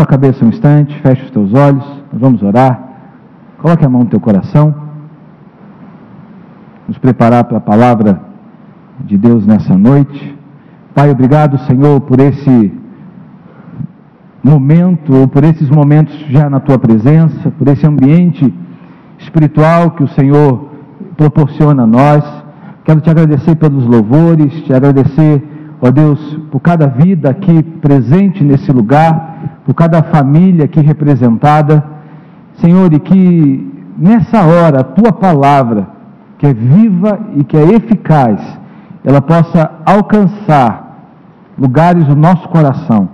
sua cabeça um instante, feche os teus olhos, nós vamos orar. Coloque a mão no teu coração. Nos preparar para a palavra de Deus nessa noite. Pai, obrigado, Senhor, por esse momento, ou por esses momentos já na Tua presença, por esse ambiente espiritual que o Senhor proporciona a nós. Quero Te agradecer pelos louvores, Te agradecer, ó Deus, por cada vida aqui presente nesse lugar, por cada família aqui representada, Senhor, e que nessa hora a Tua palavra, que é viva e que é eficaz, ela possa alcançar lugares do nosso coração,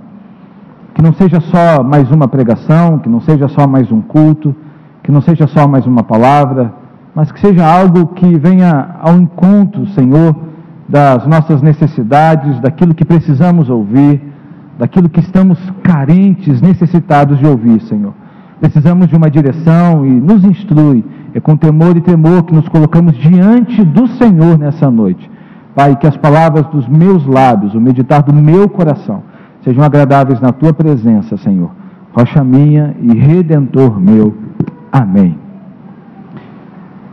que não seja só mais uma pregação, que não seja só mais um culto, que não seja só mais uma palavra, mas que seja algo que venha ao encontro, Senhor, das nossas necessidades, daquilo que precisamos ouvir, daquilo que estamos carentes, necessitados de ouvir, Senhor. Precisamos de uma direção e nos instrui. É com temor e temor que nos colocamos diante do Senhor nessa noite. Pai, que as palavras dos meus lábios, o meditar do meu coração, sejam agradáveis na Tua presença, Senhor. Rocha minha e Redentor meu. Amém.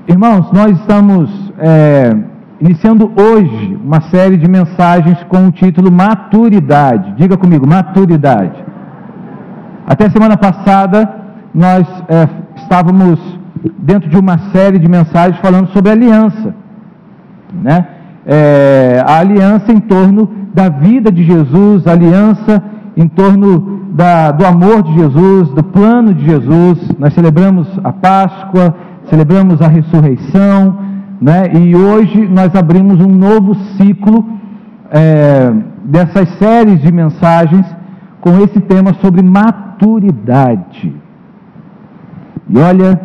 Irmãos, nós estamos iniciando hoje uma série de mensagens com o título Maturidade. Diga comigo, maturidade. Até semana passada, nós estávamos dentro de uma série de mensagens falando sobre aliança, né? A aliança em torno da vida de Jesus, a aliança em torno do amor de Jesus, do plano de Jesus. Nós celebramos a Páscoa, celebramos a ressurreição, né? E hoje nós abrimos um novo ciclo dessas séries de mensagens com esse tema sobre maturidade. E olha,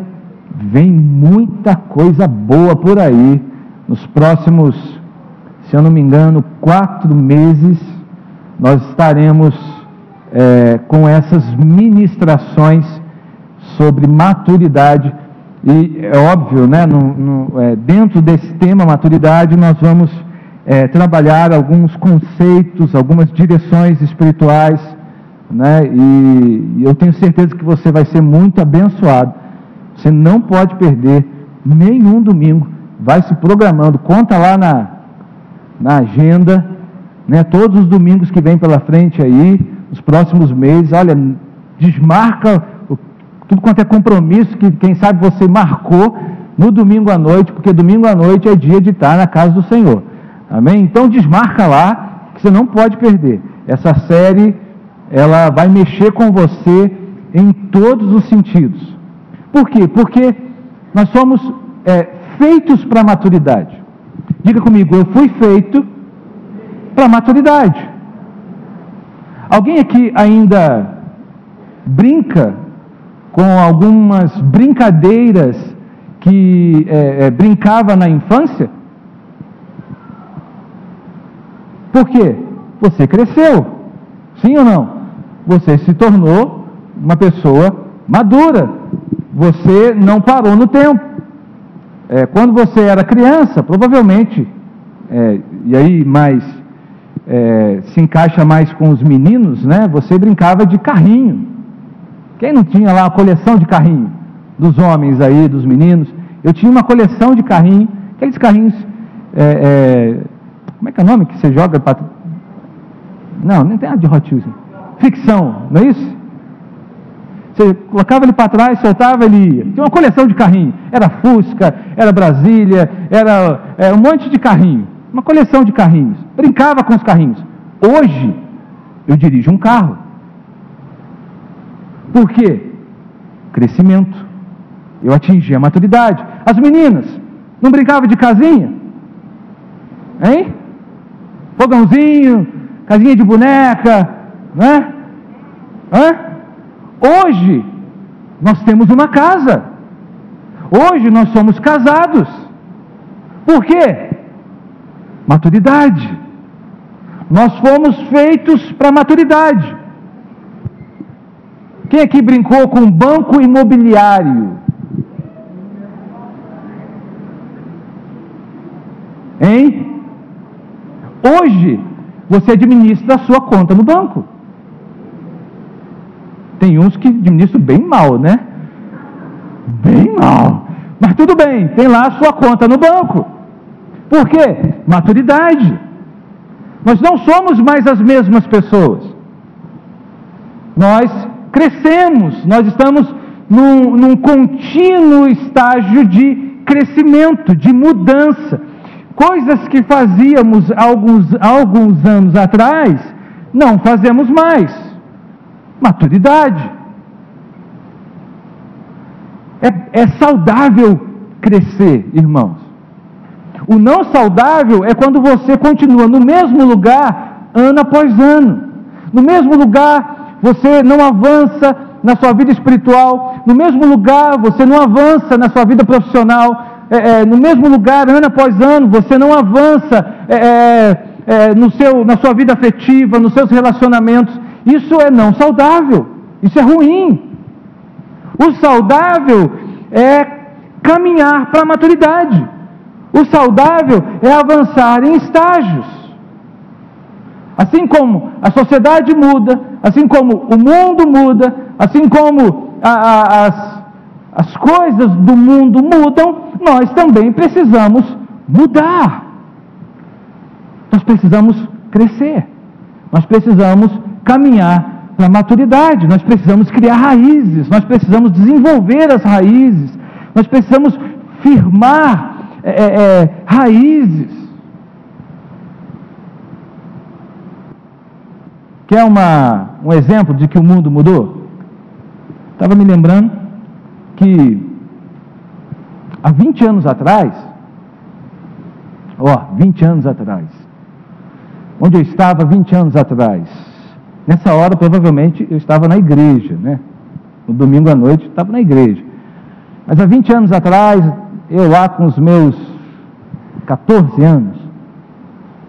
vem muita coisa boa por aí. Nos próximos, se eu não me engano, 4 meses, nós estaremos com essas ministrações sobre maturidade. E é óbvio, né, dentro desse tema maturidade, nós vamos trabalhar alguns conceitos, algumas direções espirituais, né, e eu tenho certeza que você vai ser muito abençoado. Você não pode perder nenhum domingo. Vai se programando, conta lá na agenda, né, todos os domingos que vem pela frente aí, os próximos meses. Olha, desmarca tudo quanto é compromisso que, quem sabe, você marcou no domingo à noite, porque domingo à noite é dia de estar na casa do Senhor. Amém? Então desmarca lá, que você não pode perder. Essa série, ela vai mexer com você em todos os sentidos. Por quê? Porque nós somos feitos para a maturidade. Diga comigo, eu fui feito para a maturidade. Alguém aqui ainda brinca com algumas brincadeiras que brincava na infância? Por quê? Você cresceu, sim ou não? Você se tornou uma pessoa madura. Você não parou no tempo. Quando você era criança, provavelmente, e aí se encaixa mais com os meninos, né? Você brincava de carrinho. Quem não tinha lá a coleção de carrinho? Dos homens aí, dos meninos. Eu tinha uma coleção de carrinho, aqueles carrinhos, como é que é o nome que você joga para... Não tem nada de Hot Wheels. Fricção, não é isso? Você colocava ele para trás, soltava, ele ia. Tinha uma coleção de carrinho. Era Fusca, era Brasília, era um monte de carrinho. Uma coleção de carrinhos. Brincava com os carrinhos. Hoje, eu dirijo um carro. Por quê? Crescimento. Eu atingi a maturidade. As meninas, não brincavam de casinha? Hein? Fogãozinho, casinha de boneca, né? Hoje, nós temos uma casa. Hoje, nós somos casados. Por quê? Maturidade. Nós fomos feitos para maturidade. Quem aqui brincou com um banco imobiliário? Hein? Hoje, você administra a sua conta no banco. Tem uns que administram bem mal, né? Bem mal. Mas tudo bem, tem lá a sua conta no banco. Por quê? Maturidade. Nós não somos mais as mesmas pessoas. Nós crescemos, nós estamos num contínuo estágio de crescimento, de mudança. Coisas que fazíamos alguns anos atrás, não fazemos mais. Maturidade. É saudável crescer, irmãos. O não saudável é quando você continua no mesmo lugar, ano após ano. No mesmo lugar, você não avança na sua vida espiritual. No mesmo lugar, você não avança na sua vida profissional. No mesmo lugar, ano após ano, você não avança na sua vida afetiva, nos seus relacionamentos. Isso é não saudável. Isso é ruim. O saudável é caminhar para a maturidade. O saudável é avançar em estágios. Assim como a sociedade muda, assim como o mundo muda, assim como as coisas do mundo mudam, nós também precisamos mudar. Nós precisamos crescer. Nós precisamos caminhar para a maturidade. Nós precisamos criar raízes. Nós precisamos desenvolver as raízes. Nós precisamos firmar raízes. Quer um exemplo de que o mundo mudou? Estava me lembrando que há 20 anos atrás, 20 anos atrás, onde eu estava 20 anos atrás, nessa hora provavelmente eu estava na igreja, né? No domingo à noite eu estava na igreja. Mas há 20 anos atrás, eu lá com os meus 14 anos,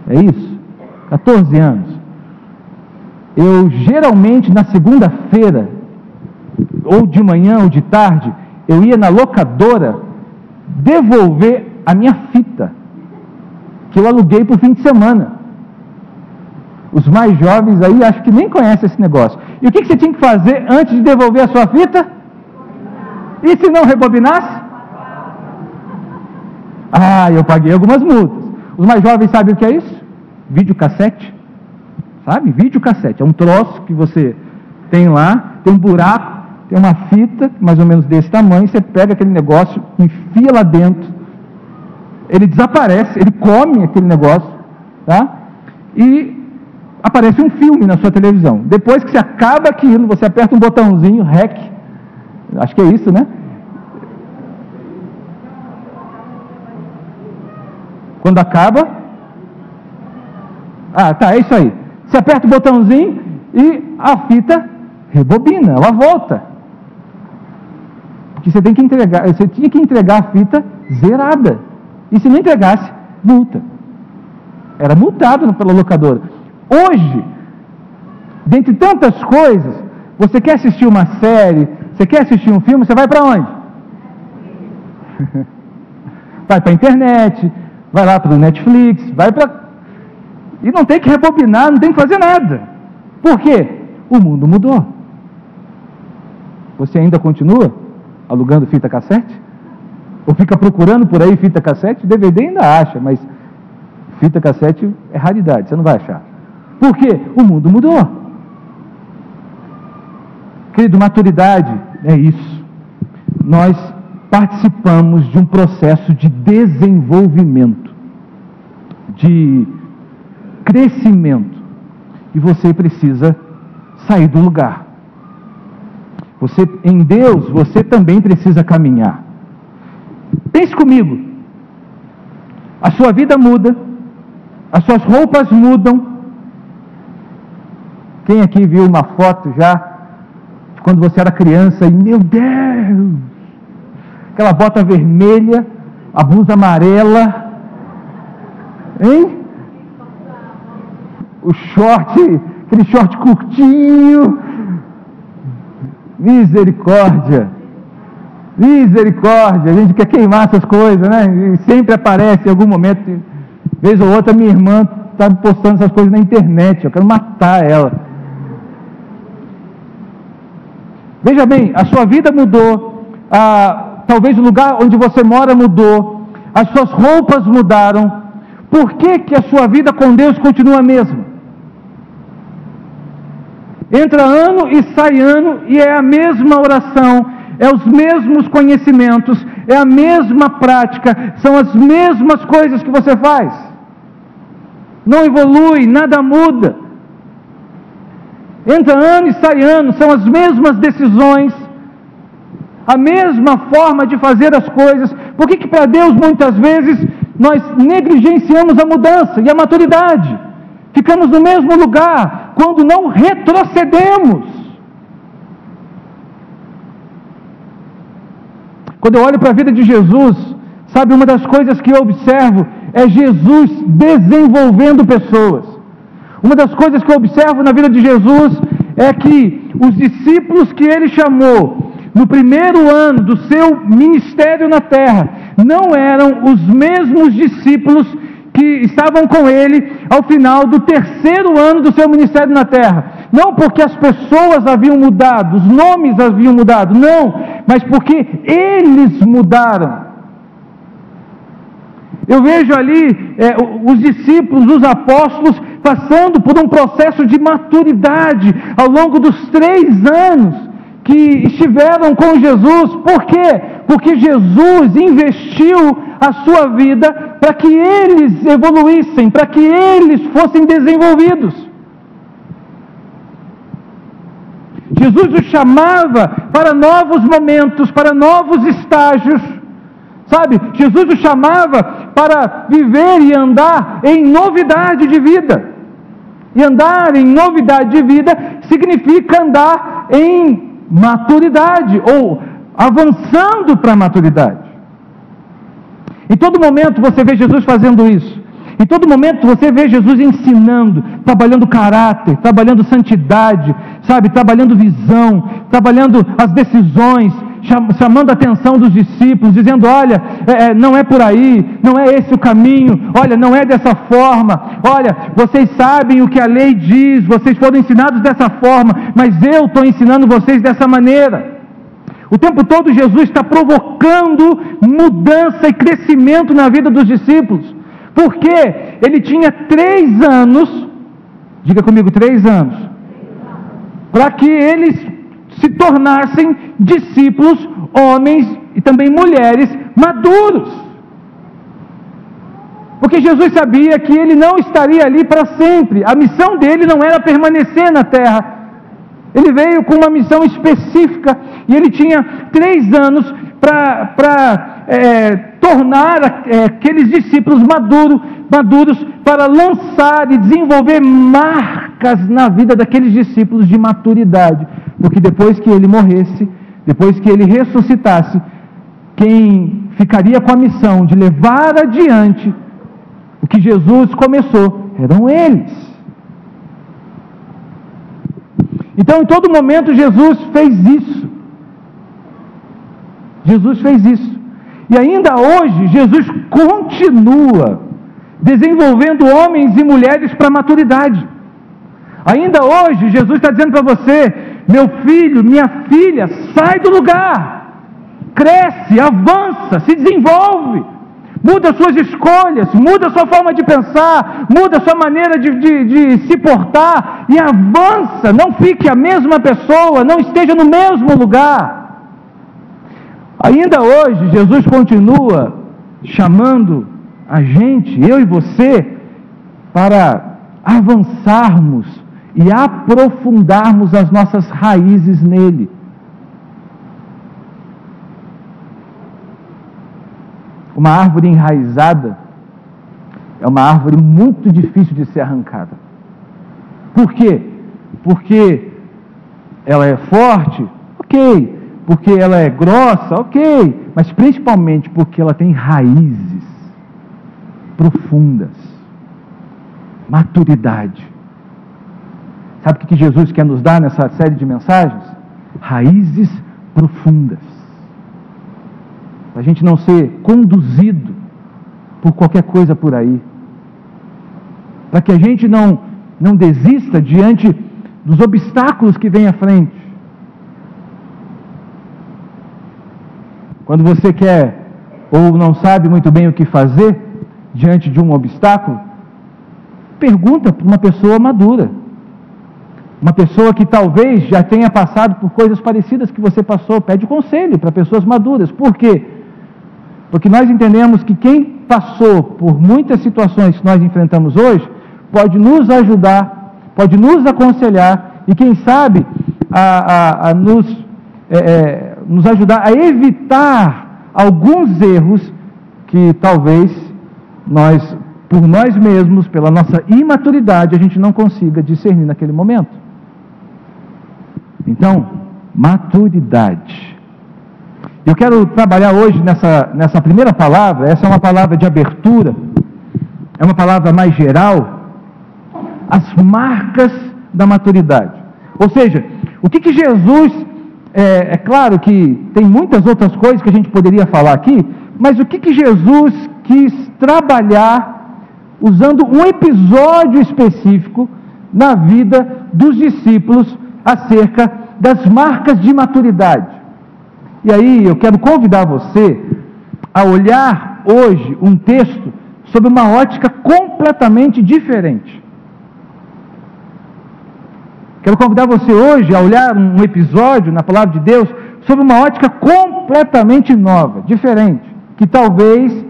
é isso? 14 anos. Eu geralmente na segunda-feira, ou de manhã ou de tarde, eu ia na locadora devolver a minha fita, que eu aluguei por fim de semana. Os mais jovens aí acho que nem conhecem esse negócio. E o que você tinha que fazer antes de devolver a sua fita? E se não rebobinasse? Eu paguei algumas multas. Os mais jovens sabem o que é isso? Videocassete. Sabe? Videocassete. É um troço que você tem lá, tem um buraco, tem uma fita, mais ou menos desse tamanho, você pega aquele negócio, enfia lá dentro, ele desaparece, ele come aquele negócio, tá? E aparece um filme na sua televisão. Depois que você acaba aquilo, você aperta um botãozinho, REC, acho que é isso, né? Quando acaba, é isso aí. Você aperta o botãozinho e a fita rebobina, ela volta. Porque você tinha que entregar a fita zerada. E se não entregasse, multa. Era multado pela locadora. Hoje, dentre tantas coisas, você quer assistir uma série, você quer assistir um filme, você vai para onde? Vai para a internet, vai lá para o Netflix, e não tem que rebobinar, não tem que fazer nada. Por quê? O mundo mudou. Você ainda continua alugando fita cassete? Ou fica procurando por aí fita cassete? DVD ainda acha, mas fita cassete é raridade, você não vai achar. Por quê? O mundo mudou. Querido, maturidade é isso. Nós participamos de um processo de desenvolvimento, de crescimento, e você precisa sair do lugar. Em Deus, você também precisa caminhar. Pense comigo. A sua vida muda, as suas roupas mudam. Quem aqui viu uma foto já de quando você era criança e, meu Deus, aquela bota vermelha, a blusa amarela, hein? O short, aquele short curtinho. Misericórdia, misericórdia. A gente quer queimar essas coisas, né? E sempre aparece em algum momento, vez ou outra, minha irmã está postando essas coisas na internet, eu quero matar ela. Veja bem, a sua vida mudou, talvez o lugar onde você mora mudou, as suas roupas mudaram. Por que a sua vida com Deus continua a mesma? Entra ano e sai ano e é a mesma oração, é os mesmos conhecimentos, é a mesma prática, são as mesmas coisas que você faz. Não evolui, nada muda. Entra ano e sai ano, são as mesmas decisões, a mesma forma de fazer as coisas. Por que para Deus muitas vezes nós negligenciamos a mudança e a maturidade? Ficamos no mesmo lugar, quando não retrocedemos. Quando eu olho para a vida de Jesus, sabe, uma das coisas que eu observo é Jesus desenvolvendo pessoas. Uma das coisas que eu observo na vida de Jesus é que os discípulos que ele chamou no primeiro ano do seu ministério na terra não eram os mesmos discípulos que estavam com ele ao final do terceiro ano do seu ministério na terra. Não porque as pessoas haviam mudado, os nomes haviam mudado, não, mas porque eles mudaram. Eu vejo ali os discípulos, os apóstolos, passando por um processo de maturidade ao longo dos 3 anos que estiveram com Jesus. Por quê? Porque Jesus investiu a sua vida para que eles evoluíssem, para que eles fossem desenvolvidos. Jesus os chamava para novos momentos, para novos estágios. Sabe, Jesus os chamava para viver e andar em novidade de vida. E andar em novidade de vida significa andar em maturidade, ou avançando para a maturidade. Em todo momento você vê Jesus fazendo isso. Em todo momento você vê Jesus ensinando, trabalhando caráter, trabalhando santidade, sabe, trabalhando visão, trabalhando as decisões, chamando a atenção dos discípulos, dizendo: olha, não é por aí, não é esse o caminho, olha, não é dessa forma, olha, vocês sabem o que a lei diz, vocês foram ensinados dessa forma, mas eu estou ensinando vocês dessa maneira. O tempo todo Jesus está provocando mudança e crescimento na vida dos discípulos, porque ele tinha 3 anos, diga comigo, 3 anos, para que eles se tornassem discípulos, homens e também mulheres maduros. Porque Jesus sabia que ele não estaria ali para sempre. A missão dele não era permanecer na terra. Ele veio com uma missão específica e ele tinha 3 anos para tornar aqueles discípulos maduros, para lançar e desenvolver marcas na vida daqueles discípulos de maturidade. Porque depois que ele morresse, depois que ele ressuscitasse, quem ficaria com a missão de levar adiante o que Jesus começou eram eles. Então, em todo momento, Jesus fez isso. Jesus fez isso. E ainda hoje, Jesus continua desenvolvendo homens e mulheres para a maturidade. Ainda hoje, Jesus está dizendo para você: meu filho, minha filha, sai do lugar, cresce, avança, se desenvolve, muda suas escolhas, muda sua forma de pensar, muda sua maneira de se portar e avança. Não fique a mesma pessoa, não esteja no mesmo lugar. Ainda hoje, Jesus continua chamando a gente, eu e você, para avançarmos e aprofundarmos as nossas raízes nele. Uma árvore enraizada é uma árvore muito difícil de ser arrancada. Por quê? Porque ela é forte, ok. Porque ela é grossa, ok. Mas principalmente porque ela tem raízes profundas. Maturidade. Sabe o que Jesus quer nos dar nessa série de mensagens? Raízes profundas. Para a gente não ser conduzido por qualquer coisa por aí. Para que a gente não desista diante dos obstáculos que vêm à frente. Quando você quer ou não sabe muito bem o que fazer diante de um obstáculo, pergunta para uma pessoa madura. Uma pessoa que talvez já tenha passado por coisas parecidas que você passou. Pede conselho para pessoas maduras. Por quê? Porque nós entendemos que quem passou por muitas situações que nós enfrentamos hoje, pode nos ajudar, pode nos aconselhar e quem sabe nos ajudar a evitar alguns erros que talvez nós, por nós mesmos, pela nossa imaturidade, a gente não consiga discernir naquele momento. Então, maturidade. Eu quero trabalhar hoje nessa primeira palavra. Essa é uma palavra de abertura, é uma palavra mais geral, as marcas da maturidade. Ou seja, o que Jesus, é claro que tem muitas outras coisas que a gente poderia falar aqui, mas o que Jesus quis trabalhar usando um episódio específico na vida dos discípulos acerca das marcas de maturidade. E aí eu quero convidar você a olhar hoje um texto sob uma ótica completamente diferente. Quero convidar você hoje a olhar um episódio na Palavra de Deus sob uma ótica completamente nova, diferente, que talvez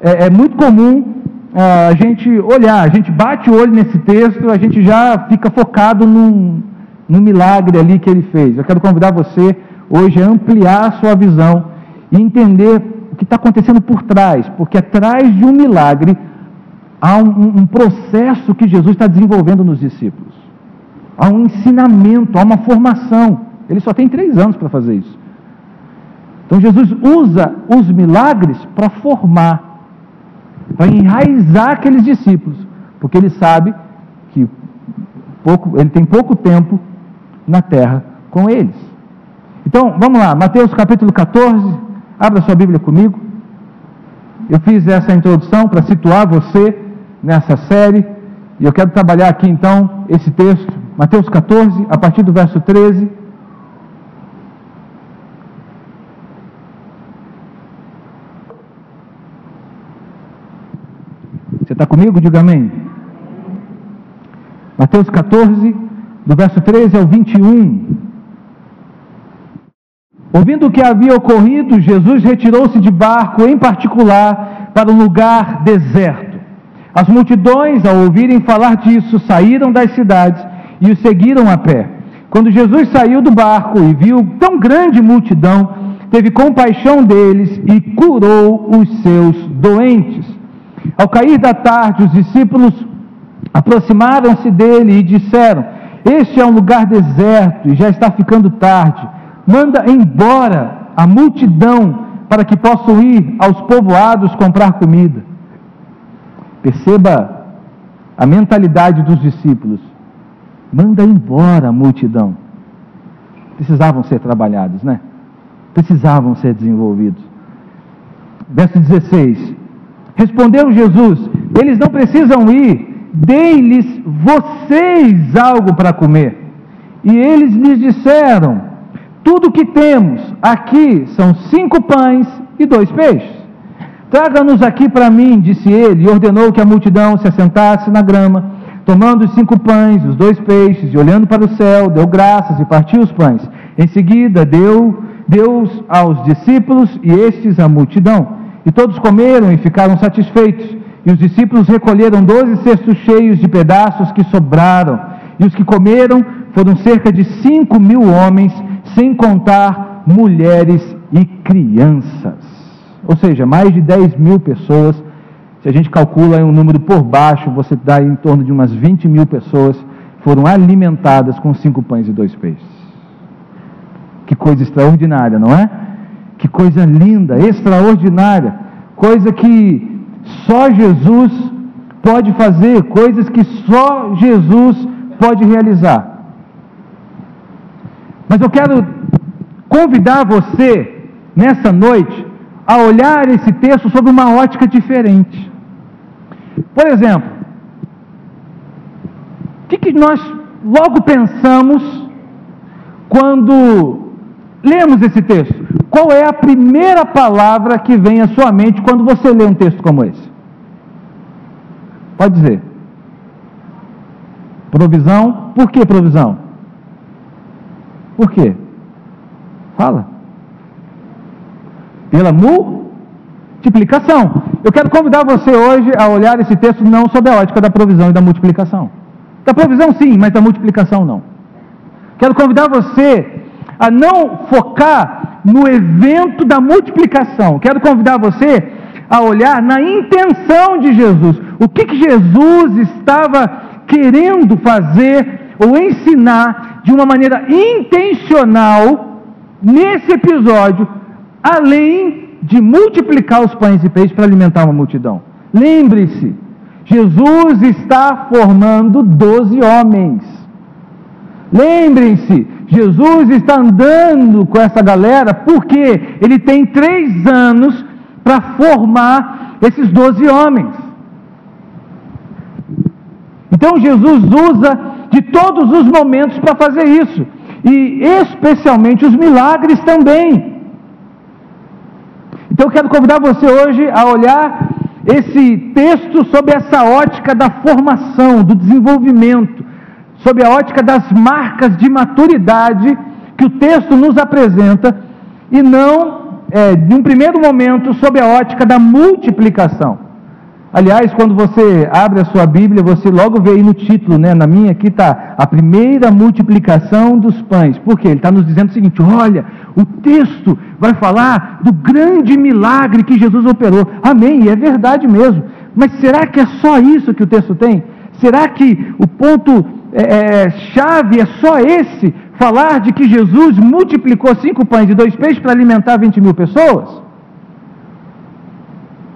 é muito comum a gente olhar, a gente bate o olho nesse texto, a gente já fica focado no milagre ali que ele fez. Eu quero convidar você hoje a ampliar a sua visão e entender o que está acontecendo por trás, porque atrás de um milagre há um processo que Jesus está desenvolvendo nos discípulos. Há um ensinamento, há uma formação. Ele só tem 3 anos para fazer isso. Então Jesus usa os milagres para formar, para enraizar aqueles discípulos, porque ele sabe que ele tem pouco tempo na terra com eles. Então, vamos lá, Mateus capítulo 14, abra sua Bíblia comigo. Eu fiz essa introdução para situar você nessa série, e eu quero trabalhar aqui então esse texto, Mateus 14, a partir do verso 13. Você está comigo? Diga amém. Mateus 14, do verso 13 ao 21. Ouvindo o que havia ocorrido, Jesus retirou-se de barco, em particular, para um lugar deserto. As multidões, ao ouvirem falar disso, saíram das cidades e o seguiram a pé. Quando Jesus saiu do barco e viu tão grande multidão, teve compaixão deles e curou os seus doentes. Ao cair da tarde, os discípulos aproximaram-se dele e disseram: este é um lugar deserto e já está ficando tarde. Manda embora a multidão para que possam ir aos povoados comprar comida. Perceba a mentalidade dos discípulos. Manda embora a multidão. Precisavam ser trabalhados, né? Precisavam ser desenvolvidos. Verso 16. Respondeu Jesus: eles não precisam ir, deem-lhes vocês algo para comer. E eles lhes disseram: tudo o que temos aqui são 5 pães e 2 peixes. Traga-nos aqui para mim, disse ele, e ordenou que a multidão se assentasse na grama. Tomando os 5 pães, os 2 peixes, e olhando para o céu, deu graças e partiu os pães. Em seguida, deu-os aos discípulos e estes à multidão. E todos comeram e ficaram satisfeitos. E os discípulos recolheram 12 cestos cheios de pedaços que sobraram. E os que comeram foram cerca de 5.000 homens, sem contar mulheres e crianças. Ou seja, mais de 10.000 pessoas. Se a gente calcula um número por baixo, você dá em torno de umas 20.000 pessoas foram alimentadas com 5 pães e 2 peixes. Que coisa extraordinária, não é? Que coisa linda, extraordinária. Coisa que só Jesus pode fazer, coisas que só Jesus pode realizar. Mas eu quero convidar você, nessa noite, a olhar esse texto sob uma ótica diferente. Por exemplo, o que nós logo pensamos quando lemos esse texto? qual é a primeira palavra que vem à sua mente quando você lê um texto como esse? Pode dizer. Provisão. Por que provisão? Por quê? Fala. Pela multiplicação. Eu quero convidar você hoje a olhar esse texto não sob a ótica da provisão e da multiplicação. Da provisão sim, mas da multiplicação não. Quero convidar você a não focar no evento da multiplicação. Quero convidar você a olhar na intenção de Jesus. O que Jesus estava querendo fazer ou ensinar de uma maneira intencional nesse episódio, além de multiplicar os pães e peixes para alimentar uma multidão. Lembre-se, Jesus está formando 12 homens. Lembrem-se, Jesus está andando com essa galera porque ele tem 3 anos para formar esses 12 homens. Então Jesus usa de todos os momentos para fazer isso, e especialmente os milagres também. Então eu quero convidar você hoje a olhar esse texto sob essa ótica da formação, do desenvolvimento, sob a ótica das marcas de maturidade que o texto nos apresenta, e não, de um primeiro momento, sob a ótica da multiplicação. Aliás, quando você abre a sua Bíblia, você logo vê aí no título, né? Na minha aqui está a primeira multiplicação dos pães. Por quê? Ele está nos dizendo o seguinte: olha, o texto vai falar do grande milagre que Jesus operou. Amém, e é verdade mesmo. Mas será que é só isso que o texto tem? Será que o ponto chave é só esse? Falar de que Jesus multiplicou 5 pães e 2 peixes para alimentar 20.000 pessoas?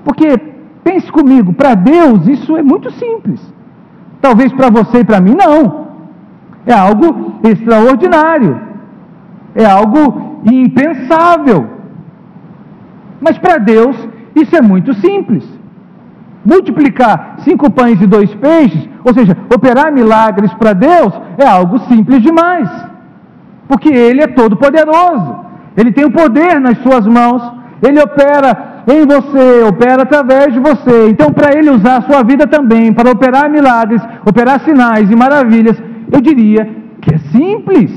Porque, pense comigo, para Deus isso é muito simples. Talvez para você e para mim não. É algo extraordinário. É algo impensável. Mas para Deus isso é muito simples. Multiplicar 5 pães e 2 peixes, ou seja, operar milagres para Deus, é algo simples demais. Porque Ele é todo poderoso. Ele tem o poder nas suas mãos. Ele opera em você, opera através de você. Então, para Ele usar a sua vida também, para operar milagres, operar sinais e maravilhas, eu diria que é simples.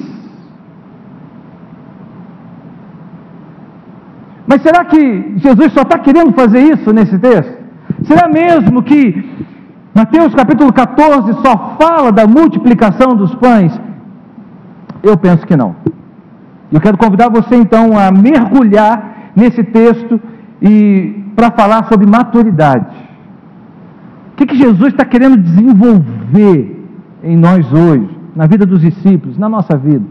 Mas será que Jesus só está querendo fazer isso nesse texto? Será mesmo que Mateus capítulo 14 só fala da multiplicação dos pães? Eu penso que não. Eu quero convidar você então a mergulhar nesse texto e para falar sobre maturidade. O que Jesus está querendo desenvolver em nós hoje, na vida dos discípulos, na nossa vida?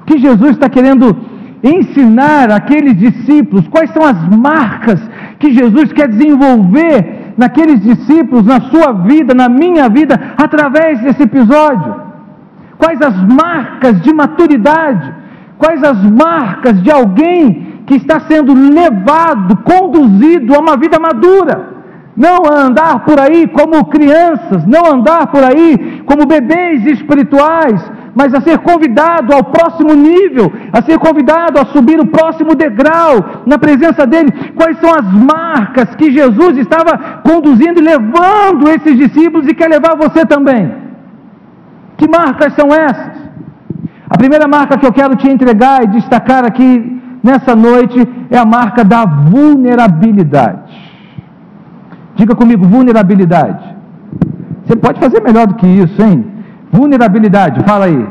O que Jesus está querendo ensinar àqueles discípulos? Quais são as marcas que Jesus quer desenvolver naqueles discípulos, na sua vida, na minha vida, através desse episódio? Quais as marcas de maturidade? Quais as marcas de alguém que está sendo levado, conduzido a uma vida madura? Não a andar por aí como crianças, não andar por aí como bebês espirituais, mas a ser convidado ao próximo nível, a ser convidado a subir o próximo degrau na presença dele. Quais são as marcas que Jesus estava conduzindo e levando esses discípulos e quer levar você também? Que marcas são essas? A primeira marca que eu quero te entregar e destacar aqui nessa noite é a marca da vulnerabilidade. Diga comigo, vulnerabilidade. Você pode fazer melhor do que isso, hein? Vulnerabilidade, fala aí.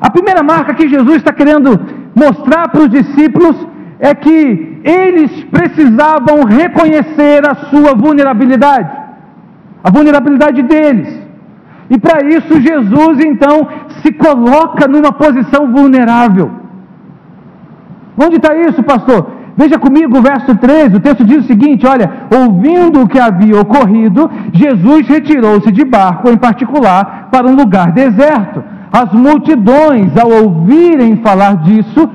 A primeira marca que Jesus está querendo mostrar para os discípulos é que eles precisavam reconhecer a sua vulnerabilidade, a vulnerabilidade deles. E para isso Jesus então se coloca numa posição vulnerável. Onde está isso, pastor? Veja comigo o verso 13, o texto diz o seguinte: olha, ouvindo o que havia ocorrido, Jesus retirou-se de barco em particular para um lugar deserto. As multidões, ao ouvirem falar disso,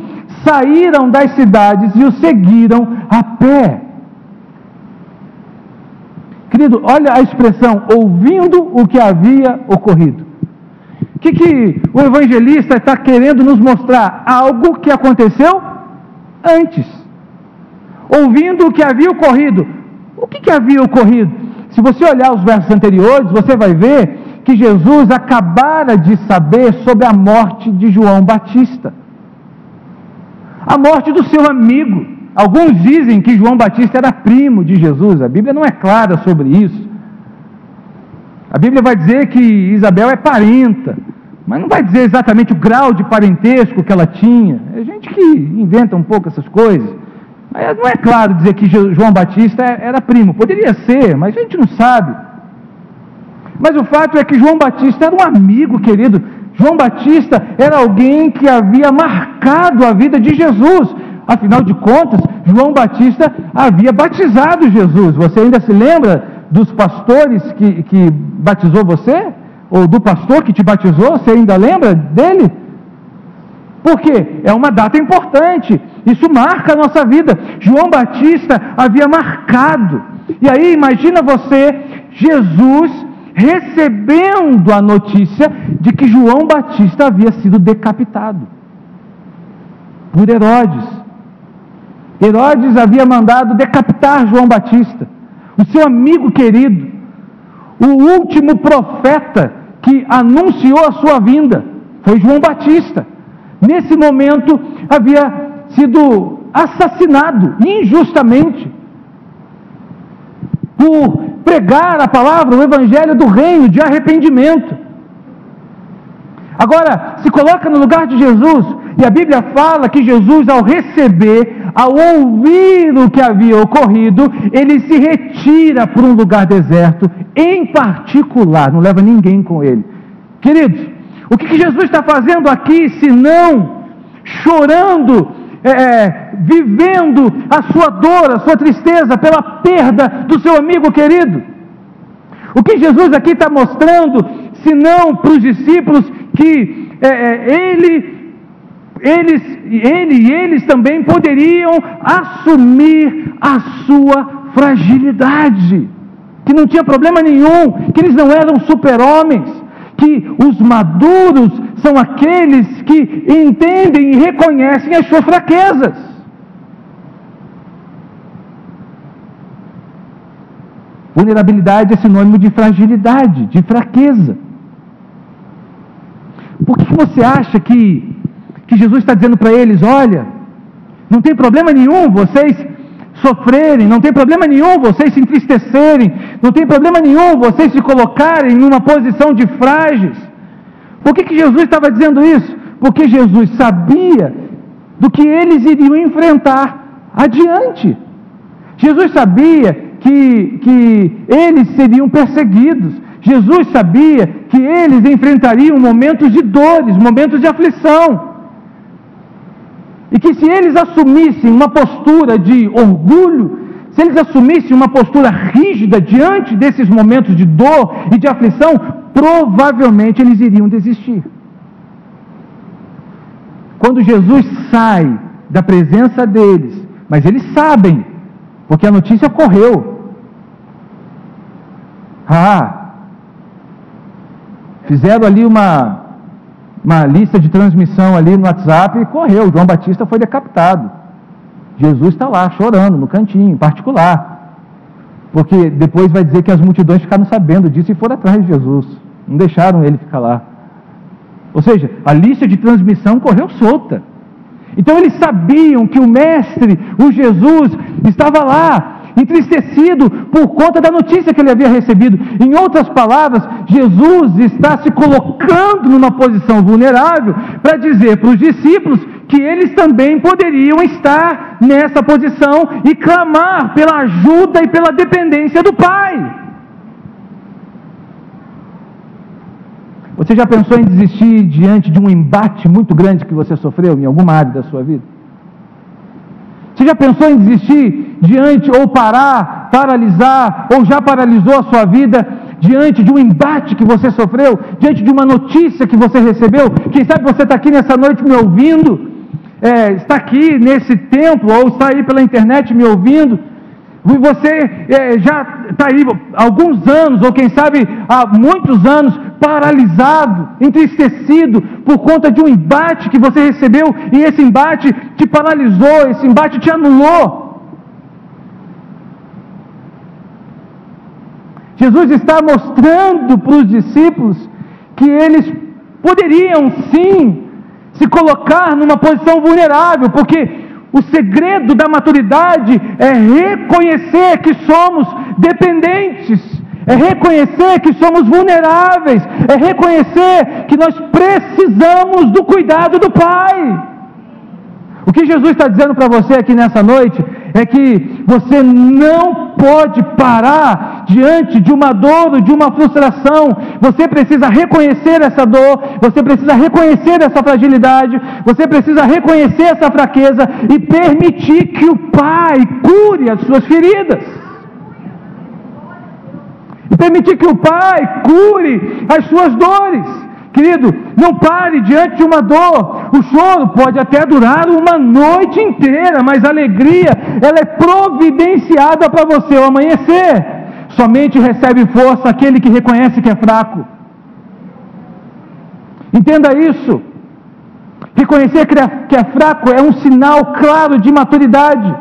saíram das cidades e o seguiram a pé. Querido, olha a expressão, ouvindo o que havia ocorrido. O que o evangelista está querendo nos mostrar? Algo que aconteceu antes. Ouvindo o que havia ocorrido. O que havia ocorrido? Se você olhar os versos anteriores, você vai ver que Jesus acabara de saber sobre a morte de João Batista. A morte do seu amigo. Alguns dizem que João Batista era primo de Jesus. A Bíblia não é clara sobre isso. A Bíblia vai dizer que Isabel é parenta, mas não vai dizer exatamente o grau de parentesco que ela tinha. É gente que inventa um pouco essas coisas. Mas não é claro dizer que João Batista era primo. Poderia ser, mas a gente não sabe. Mas o fato é que João Batista era um amigo querido. João Batista era alguém que havia marcado a vida de Jesus. Afinal de contas, João Batista havia batizado Jesus. Você ainda se lembra dos pastores que batizou você? Ou do pastor que te batizou? Você ainda lembra dele? Por quê? É uma data importante. Isso marca a nossa vida. João Batista havia marcado. E aí, imagina você, Jesus recebendo a notícia de que João Batista havia sido decapitado por Herodes. Herodes havia mandado decapitar João Batista, o seu amigo querido, o último profeta que anunciou a sua vinda, foi João Batista. Nesse momento havia sido assassinado injustamente por pregar a palavra, o evangelho do reino, de arrependimento. Agora, se coloca no lugar de Jesus, e a Bíblia fala que Jesus, ao receber, ao ouvir o que havia ocorrido, ele se retira para um lugar deserto, em particular, não leva ninguém com ele. Queridos, o que Jesus está fazendo aqui, se não chorando, vivendo a sua dor, a sua tristeza pela perda do seu amigo querido? O que Jesus aqui está mostrando, se não para os discípulos, que eles também poderiam assumir a sua fragilidade, que não tinha problema nenhum, que eles não eram super-homens, que os maduros são aqueles que entendem e reconhecem as suas fraquezas. Vulnerabilidade é sinônimo de fragilidade, de fraqueza. Por que você acha que Jesus está dizendo para eles: olha, não tem problema nenhum vocês sofrerem, não tem problema nenhum vocês se entristecerem, não tem problema nenhum vocês se colocarem numa posição de frágeis? Por que Jesus estava dizendo isso? Porque Jesus sabia do que eles iriam enfrentar adiante. Jesus sabia que eles seriam perseguidos. Jesus sabia que eles enfrentariam momentos de dores, momentos de aflição. E que se eles assumissem uma postura de orgulho, se eles assumissem uma postura rígida diante desses momentos de dor e de aflição, provavelmente eles iriam desistir. Quando Jesus sai da presença deles, mas eles sabem, porque a notícia correu. Fizeram ali uma lista de transmissão ali no WhatsApp e correu. João Batista foi decapitado. Jesus está lá chorando no cantinho, em particular, porque depois vai dizer que as multidões ficaram sabendo disso e foram atrás de Jesus, não deixaram ele ficar lá. Ou seja, a lista de transmissão correu solta. Então eles sabiam que o Mestre, o Jesus, estava lá, entristecido por conta da notícia que ele havia recebido. Em outras palavras, Jesus está se colocando numa posição vulnerável para dizer para os discípulos que eles também poderiam estar nessa posição e clamar pela ajuda e pela dependência do Pai. Você já pensou em desistir diante de um embate muito grande que você sofreu em alguma área da sua vida? Você já pensou em desistir diante, ou parar, paralisar, ou já paralisou a sua vida diante de um embate que você sofreu, diante de uma notícia que você recebeu? Quem sabe você está aqui nessa noite me ouvindo, está aqui nesse templo, ou está aí pela internet me ouvindo, e você já está aí há alguns anos, ou quem sabe há muitos anos, paralisado, entristecido por conta de um embate que você recebeu e esse embate te paralisou, esse embate te anulou. Jesus está mostrando para os discípulos que eles poderiam sim se colocar numa posição vulnerável, porque o segredo da maturidade é reconhecer que somos dependentes, é reconhecer que somos vulneráveis, é reconhecer que nós precisamos do cuidado do Pai. O que Jesus está dizendo para você aqui nessa noite é que você não pode parar diante de uma dor ou de uma frustração. Você precisa reconhecer essa dor, você precisa reconhecer essa fragilidade, você precisa reconhecer essa fraqueza e permitir que o Pai cure as suas feridas. E permitir que o Pai cure as suas dores. Querido, não pare diante de uma dor. O choro pode até durar uma noite inteira, mas a alegria, ela é providenciada para você ao amanhecer. Somente recebe força aquele que reconhece que é fraco. Entenda isso. Reconhecer que é fraco é um sinal claro de maturidade.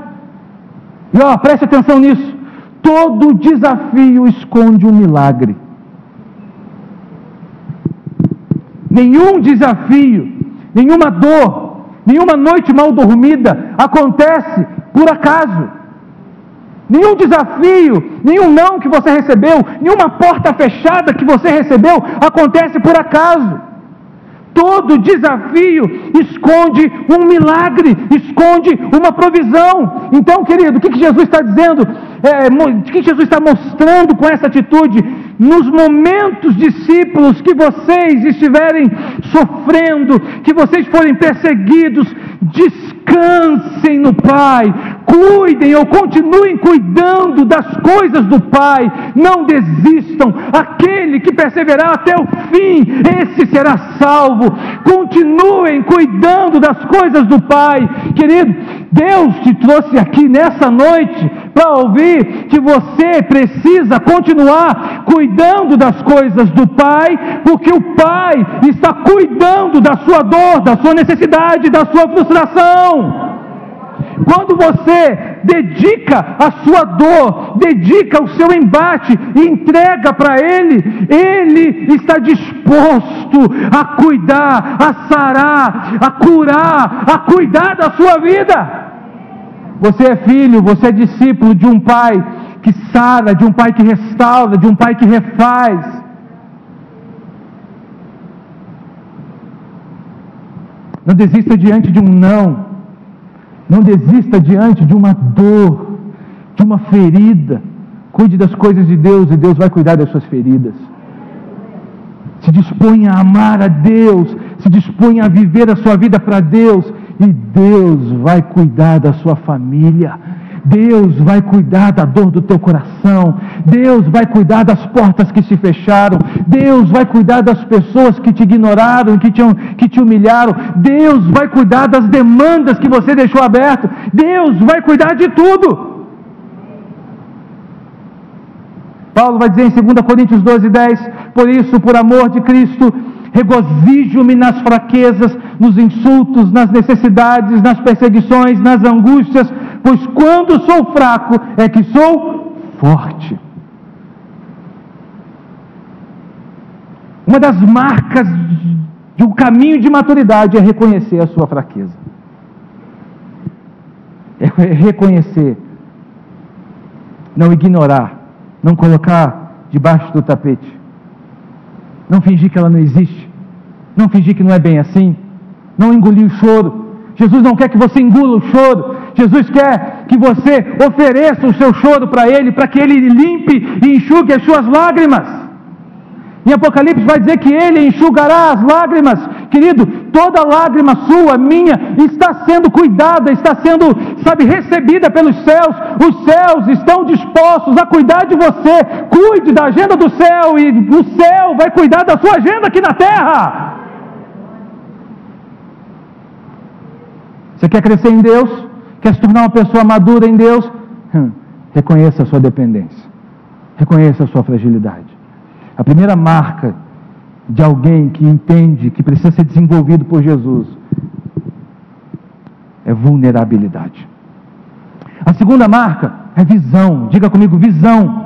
E preste atenção nisso. Todo desafio esconde um milagre. Nenhum desafio, nenhuma dor, nenhuma noite mal dormida acontece por acaso. Nenhum desafio, nenhum não que você recebeu, nenhuma porta fechada que você recebeu acontece por acaso. Todo desafio esconde um milagre, esconde uma provisão. Então, querido, o que Jesus está dizendo? O que Jesus está mostrando com essa atitude? Nos momentos, discípulos, que vocês estiverem sofrendo, que vocês forem perseguidos, descansem no Pai, cuidem ou continuem cuidando das coisas do Pai, não desistam. Aquele que perseverar até o fim, esse será salvo. Continuem cuidando das coisas do Pai. Querido, Deus te trouxe aqui nessa noite para ouvir que você precisa continuar cuidando das coisas do Pai, porque o Pai está cuidando da sua dor, da sua necessidade, da sua frustração. Quando você dedica a sua dor, dedica o seu embate e entrega para Ele, Ele está disposto a cuidar, a sarar, a curar, a cuidar da sua vida. Você é filho, você é discípulo de um Pai que sara, de um Pai que restaura, de um Pai que refaz. Não desista diante de um não. Não desista diante de uma dor, de uma ferida. Cuide das coisas de Deus e Deus vai cuidar das suas feridas. Se disponha a amar a Deus, se disponha a viver a sua vida para Deus, e Deus vai cuidar da sua família. Deus vai cuidar da dor do teu coração. Deus vai cuidar das portas que se fecharam. Deus vai cuidar das pessoas que te ignoraram, que te humilharam. Deus vai cuidar das demandas que você deixou aberto. Deus vai cuidar de tudo. Paulo vai dizer em 2 Coríntios 12:10: por isso, por amor de Cristo, regozijo-me nas fraquezas, nos insultos, nas necessidades, nas perseguições, nas angústias, pois quando sou fraco é que sou forte. Uma das marcas de um caminho de maturidade é reconhecer a sua fraqueza. É reconhecer, não ignorar, não colocar debaixo do tapete, não fingir que ela não existe, não fingir que não é bem assim, não engolir o choro. Jesus não quer que você engula o choro. Jesus quer que você ofereça o seu choro para Ele, para que Ele limpe e enxugue as suas lágrimas. Em Apocalipse vai dizer que Ele enxugará as lágrimas. Querido, toda lágrima sua, minha, está sendo cuidada, está sendo, recebida pelos céus. Os céus estão dispostos a cuidar de você. Cuide da agenda do céu e o céu vai cuidar da sua agenda aqui na terra. Você quer crescer em Deus? Quer se tornar uma pessoa madura em Deus? Reconheça a sua dependência. Reconheça a sua fragilidade. A primeira marca de alguém que entende que precisa ser desenvolvido por Jesus é vulnerabilidade. A segunda marca é visão. Diga comigo, visão.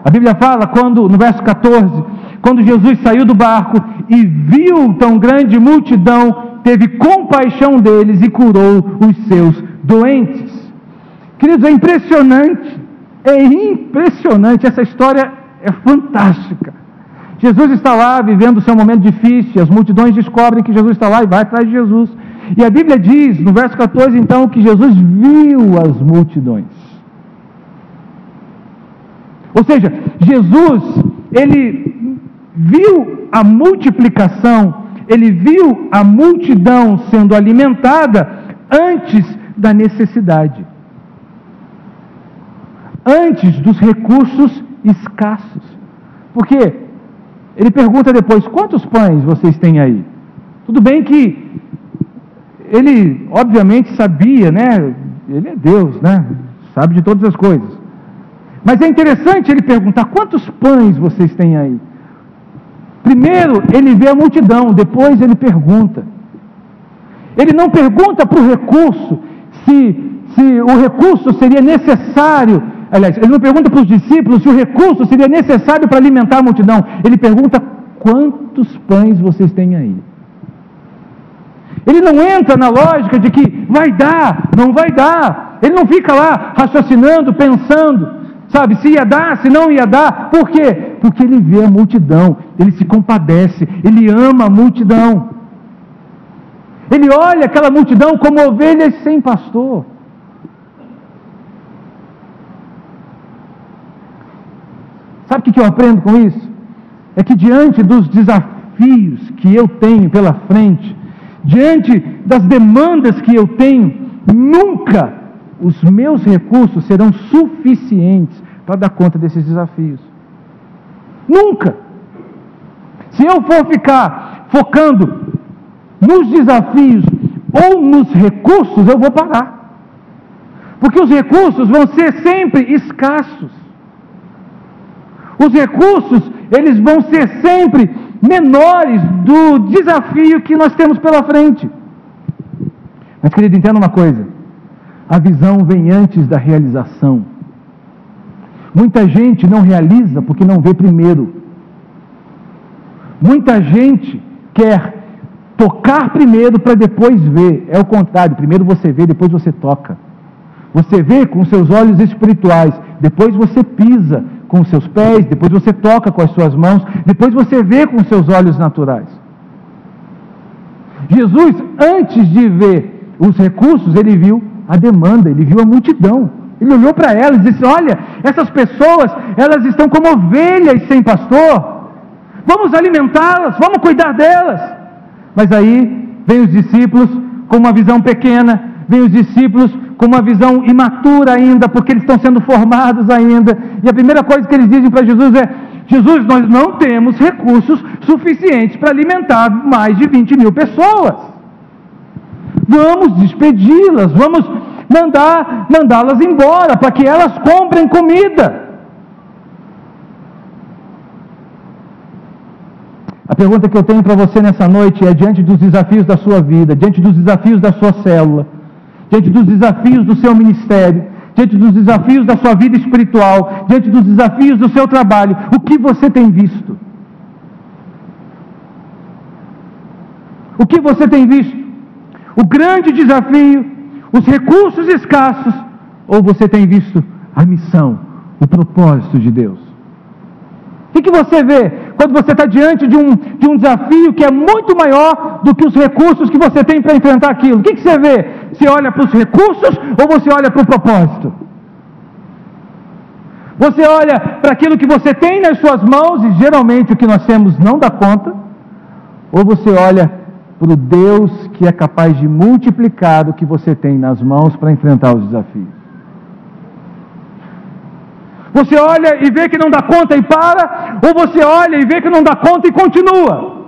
A Bíblia fala, no verso 14, quando Jesus saiu do barco e viu tão grande multidão, teve compaixão deles e curou os seus doentes. Queridos, é impressionante, essa história é fantástica. Jesus está lá vivendo o seu momento difícil, as multidões descobrem que Jesus está lá e vai atrás de Jesus. E a Bíblia diz, no verso 14 então, que Jesus viu as multidões. Ou seja, Jesus, ele viu a multiplicação, ele viu a multidão sendo alimentada antes da necessidade, antes dos recursos escassos. Porque ele pergunta depois, quantos pães vocês têm aí? Tudo bem que ele obviamente sabia, né? Ele é Deus, né? Sabe de todas as coisas. Mas é interessante ele perguntar, quantos pães vocês têm aí? Primeiro ele vê a multidão, depois ele pergunta. Ele não pergunta para o recurso, se o recurso seria necessário. Aliás, ele não pergunta para os discípulos se o recurso seria necessário para alimentar a multidão. Ele pergunta, quantos pães vocês têm aí? Ele não entra na lógica de que vai dar, não vai dar. Ele não fica lá raciocinando, pensando, sabe, se ia dar, se não ia dar. Por quê? Porque ele vê a multidão, ele se compadece, ele ama a multidão. Ele olha aquela multidão como ovelhas sem pastor. Sabe o que eu aprendo com isso? É que diante dos desafios que eu tenho pela frente, diante das demandas que eu tenho, nunca os meus recursos serão suficientes para dar conta desses desafios. Nunca. Se eu for ficar focando nos desafios ou nos recursos, eu vou parar. Porque os recursos vão ser sempre escassos. Os recursos, eles vão ser sempre menores do desafio que nós temos pela frente. Mas, querido, entenda uma coisa. A visão vem antes da realização. Muita gente não realiza porque não vê primeiro. Muita gente quer tocar primeiro para depois ver. É o contrário, primeiro você vê, depois você toca. Você vê com seus olhos espirituais, depois você pisa com os seus pés, depois você toca com as suas mãos, depois você vê com os seus olhos naturais. Jesus, antes de ver os recursos, ele viu a demanda, ele viu a multidão. Ele olhou para elas e disse, olha, essas pessoas, elas estão como ovelhas sem pastor. Vamos alimentá-las, vamos cuidar delas. Mas aí, vem os discípulos com uma visão pequena, vem os discípulos com uma visão imatura ainda, porque eles estão sendo formados ainda, e a primeira coisa que eles dizem para Jesus é, Jesus, nós não temos recursos suficientes para alimentar mais de 20 mil pessoas, vamos despedi-las, vamos mandá-las embora, para que elas comprem comida. A pergunta que eu tenho para você nessa noite é, diante dos desafios da sua vida, diante dos desafios da sua célula, diante dos desafios do seu ministério, diante dos desafios da sua vida espiritual, diante dos desafios do seu trabalho, o que você tem visto? O que você tem visto? O grande desafio, os recursos escassos, ou você tem visto a missão, o propósito de Deus? O que você vê quando você está diante de um desafio que é muito maior do que os recursos que você tem para enfrentar aquilo? O que você vê? Você olha para os recursos ou você olha para o propósito? Você olha para aquilo que você tem nas suas mãos e geralmente o que nós temos não dá conta? Ou você olha para o Deus que é capaz de multiplicar o que você tem nas mãos para enfrentar os desafios? Você olha e vê que não dá conta e para, ou você olha e vê que não dá conta e continua?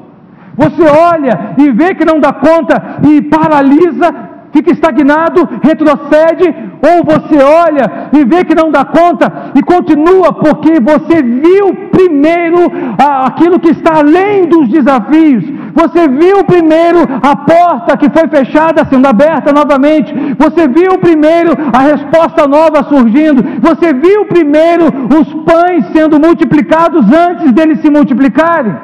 Você olha e vê que não dá conta e paralisa, fica estagnado, retrocede, ou você olha e vê que não dá conta e continua, porque você viu primeiro aquilo que está além dos desafios. Você viu primeiro a porta que foi fechada sendo aberta novamente. Você viu primeiro a resposta nova surgindo. Você viu primeiro os pães sendo multiplicados antes deles se multiplicarem.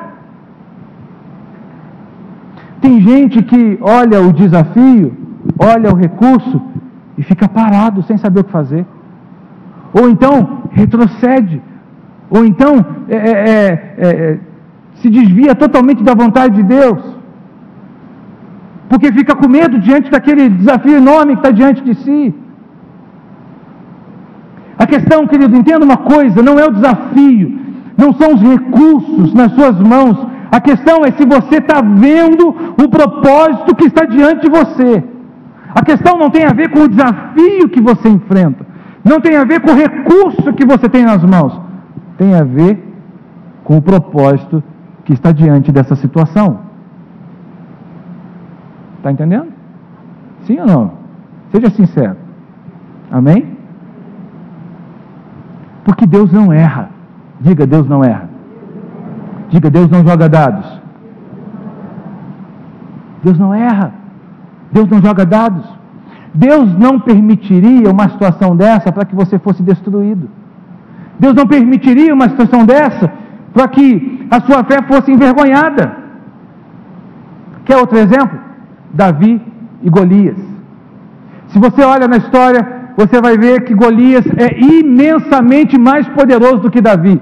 Tem gente que olha o desafio, olha o recurso e fica parado sem saber o que fazer. Ou então retrocede. Ou então se desvia totalmente da vontade de Deus, porque fica com medo diante daquele desafio enorme que está diante de si. A questão, querido, entenda uma coisa: não é o desafio, não são os recursos nas suas mãos. A questão é se você está vendo o propósito que está diante de você. A questão não tem a ver com o desafio que você enfrenta, não tem a ver com o recurso que você tem nas mãos, tem a ver com o propósito que está diante dessa situação. Está entendendo? Sim ou não? Seja sincero. Amém? Porque Deus não erra. Diga, Deus não erra. Diga, Deus não joga dados. Deus não erra. Deus não joga dados. Deus não permitiria uma situação dessa para que você fosse destruído. Deus não permitiria uma situação dessa para que a sua fé fosse envergonhada. Quer outro exemplo? Davi e Golias. Se você olha na história, você vai ver que Golias é imensamente mais poderoso do que Davi.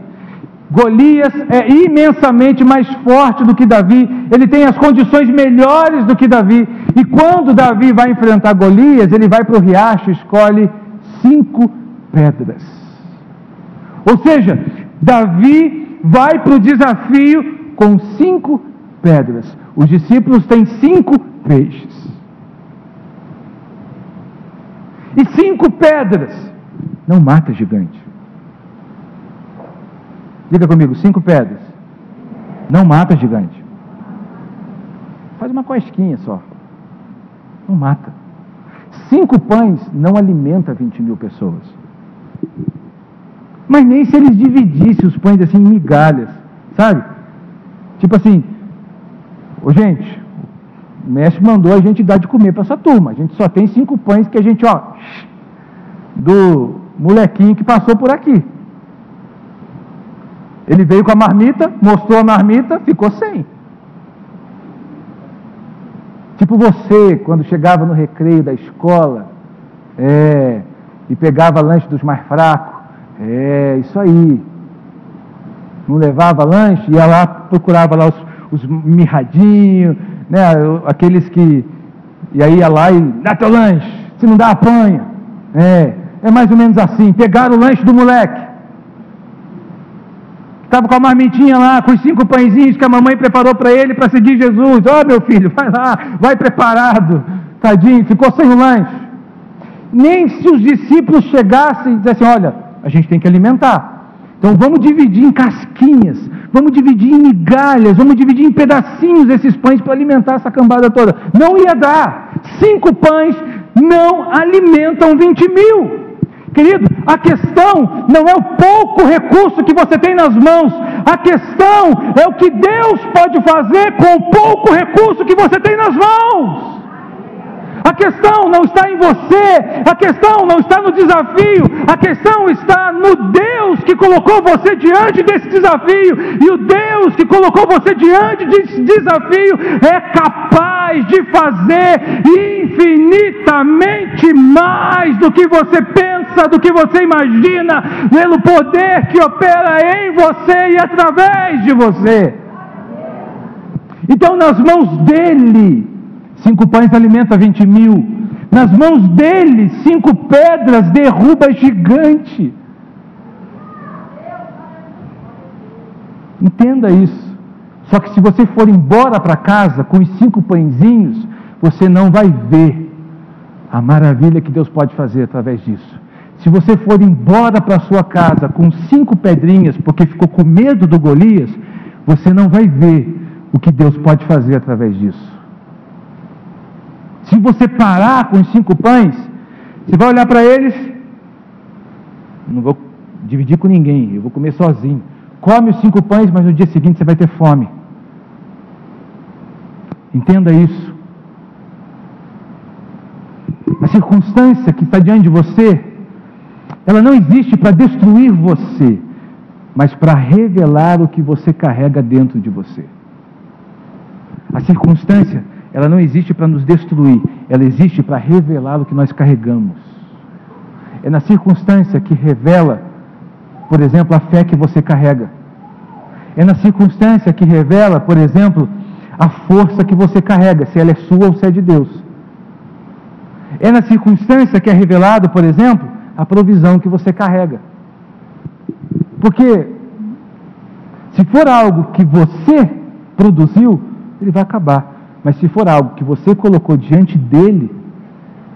Golias é imensamente mais forte do que Davi. Ele tem as condições melhores do que Davi. E quando Davi vai enfrentar Golias, ele vai para o riacho e escolhe 5 pedras. Ou seja, Davi vai para o desafio com 5 pedras. Os discípulos têm 5 peixes. E 5 pedras não mata gigante. Diga comigo, 5 pedras não mata gigante. Faz uma cosquinha só. Não mata. 5 pães não alimenta 20.000 pessoas. Mas nem se eles dividissem os pães assim em migalhas, sabe? Tipo assim, gente, o mestre mandou a gente dar de comer para essa turma. A gente só tem 5 pães que a gente, do molequinho que passou por aqui. Ele veio com a marmita, mostrou a marmita, ficou sem. Tipo você, quando chegava no recreio da escola, e pegava lanche dos mais fracos. Isso aí. Não levava lanche, ia lá, procurava lá os mirradinhos, né, aqueles que... E aí ia lá e dá teu lanche, se não dá, apanha. É mais ou menos assim. Pegaram o lanche do moleque. Estava com a marmitinha lá, com os 5 pãezinhos que a mamãe preparou para ele para seguir Jesus. Meu filho, vai lá, vai preparado. Tadinho, ficou sem o lanche. Nem se os discípulos chegassem e dissessem, olha, a gente tem que alimentar. Então vamos dividir em casquinhas, vamos dividir em migalhas, vamos dividir em pedacinhos esses pães para alimentar essa cambada toda. Não ia dar. 5 pães não alimentam 20.000. Querido, a questão não é o pouco recurso que você tem nas mãos, a questão é o que Deus pode fazer com o pouco recurso que você tem nas mãos. A questão não está em você, a questão não está no desafio, a questão está no Deus que colocou você diante desse desafio, e o Deus que colocou você diante desse desafio é capaz de fazer infinitamente mais do que você pensa, do que você imagina, pelo poder que opera em você e através de você. Então, nas mãos dele, 5 pães alimenta 20.000. Nas mãos dele, 5 pedras derruba gigante. Entenda isso. Só que se você for embora para casa com os 5 pãezinhos, você não vai ver a maravilha que Deus pode fazer através disso. Se você for embora para sua casa com 5 pedrinhas, porque ficou com medo do Golias, você não vai ver o que Deus pode fazer através disso. Se você parar com os 5 pães, você vai olhar para eles, não vou dividir com ninguém, eu vou comer sozinho. Come os 5 pães, mas no dia seguinte você vai ter fome. Entenda isso. A circunstância que está diante de você, ela não existe para destruir você, mas para revelar o que você carrega dentro de você. A circunstância, ela não existe para nos destruir, ela existe para revelar o que nós carregamos. É na circunstância que revela, por exemplo, a fé que você carrega. É na circunstância que revela, por exemplo, a força que você carrega, se ela é sua ou se é de Deus. É na circunstância que é revelado, por exemplo, a provisão que você carrega. Porque se for algo que você produziu, ele vai acabar. Mas se for algo que você colocou diante dele,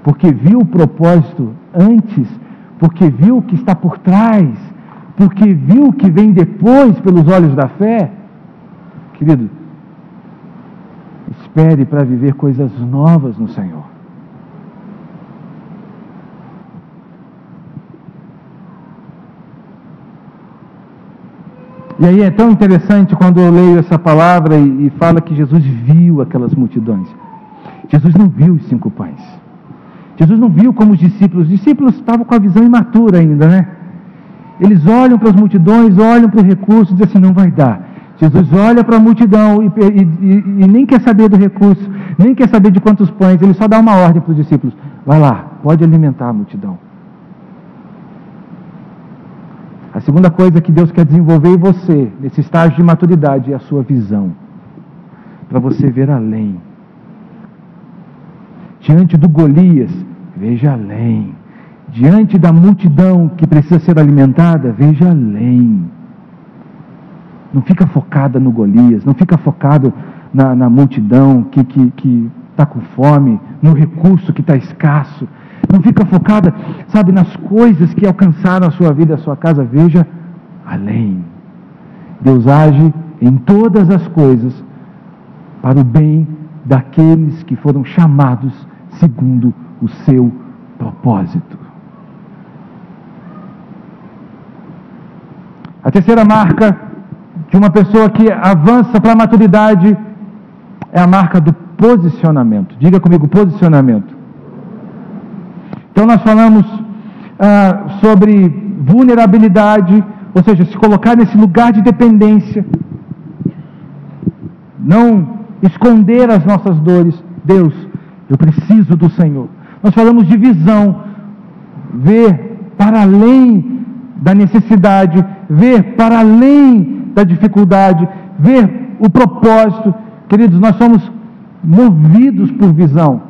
porque viu o propósito antes, porque viu o que está por trás, porque viu o que vem depois pelos olhos da fé, querido, espere para viver coisas novas no Senhor. E aí é tão interessante quando eu leio essa palavra e fala que Jesus viu aquelas multidões. Jesus não viu os 5 pães. Jesus não viu como os discípulos estavam com a visão imatura ainda, né? Eles olham para as multidões, olham para o recurso e dizem assim, não vai dar. Jesus olha para a multidão e nem quer saber do recurso, nem quer saber de quantos pães, ele só dá uma ordem para os discípulos, vai lá, pode alimentar a multidão. A segunda coisa que Deus quer desenvolver em você, nesse estágio de maturidade, é a sua visão, para você ver além. Diante do Golias, veja além. Diante da multidão que precisa ser alimentada, veja além. Não fica focada no Golias, não fica focado na multidão que está com fome, no recurso que está escasso. Não fica focada, sabe, nas coisas que alcançaram a sua vida, a sua casa. Veja além. Deus age em todas as coisas para o bem daqueles que foram chamados segundo o seu propósito. A terceira marca de uma pessoa que avança para a maturidade é a marca do posicionamento. Diga comigo, posicionamento. Então nós falamos sobre vulnerabilidade, ou seja, se colocar nesse lugar de dependência, não esconder as nossas dores. Deus, eu preciso do Senhor. Nós falamos de visão, ver para além da necessidade, ver para além da dificuldade, ver o propósito. Queridos, nós somos movidos por visão.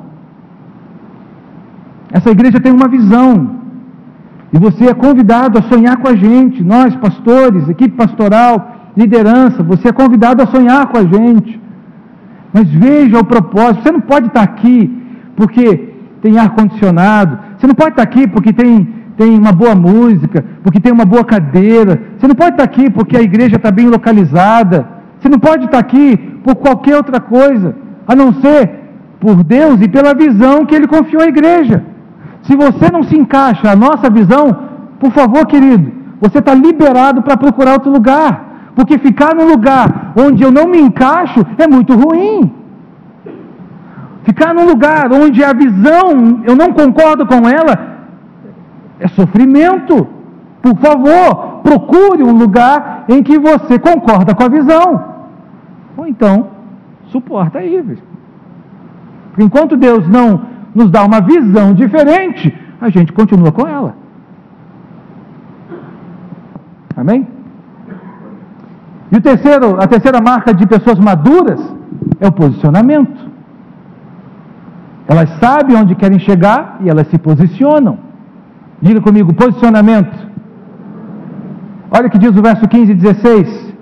Essa igreja tem uma visão, e você é convidado a sonhar com a gente. Nós, pastores, equipe pastoral, liderança, você é convidado a sonhar com a gente. Mas veja o propósito. Você não pode estar aqui porque tem ar-condicionado, você não pode estar aqui porque tem uma boa música, porque tem uma boa cadeira, você não pode estar aqui porque a igreja está bem localizada, você não pode estar aqui por qualquer outra coisa, a não ser por Deus e pela visão que Ele confiou à igreja. Se você não se encaixa na nossa visão, por favor, querido, você está liberado para procurar outro lugar, porque ficar num lugar onde eu não me encaixo é muito ruim. Ficar num lugar onde a visão, eu não concordo com ela, é sofrimento. Por favor, procure um lugar em que você concorda com a visão, ou então, suporta aí. Porque enquanto Deus não nos dá uma visão diferente, a gente continua com ela. Amém? E a terceira marca de pessoas maduras é o posicionamento. Elas sabem onde querem chegar e elas se posicionam. Diga comigo, posicionamento. Olha o que diz o verso 15 e 16.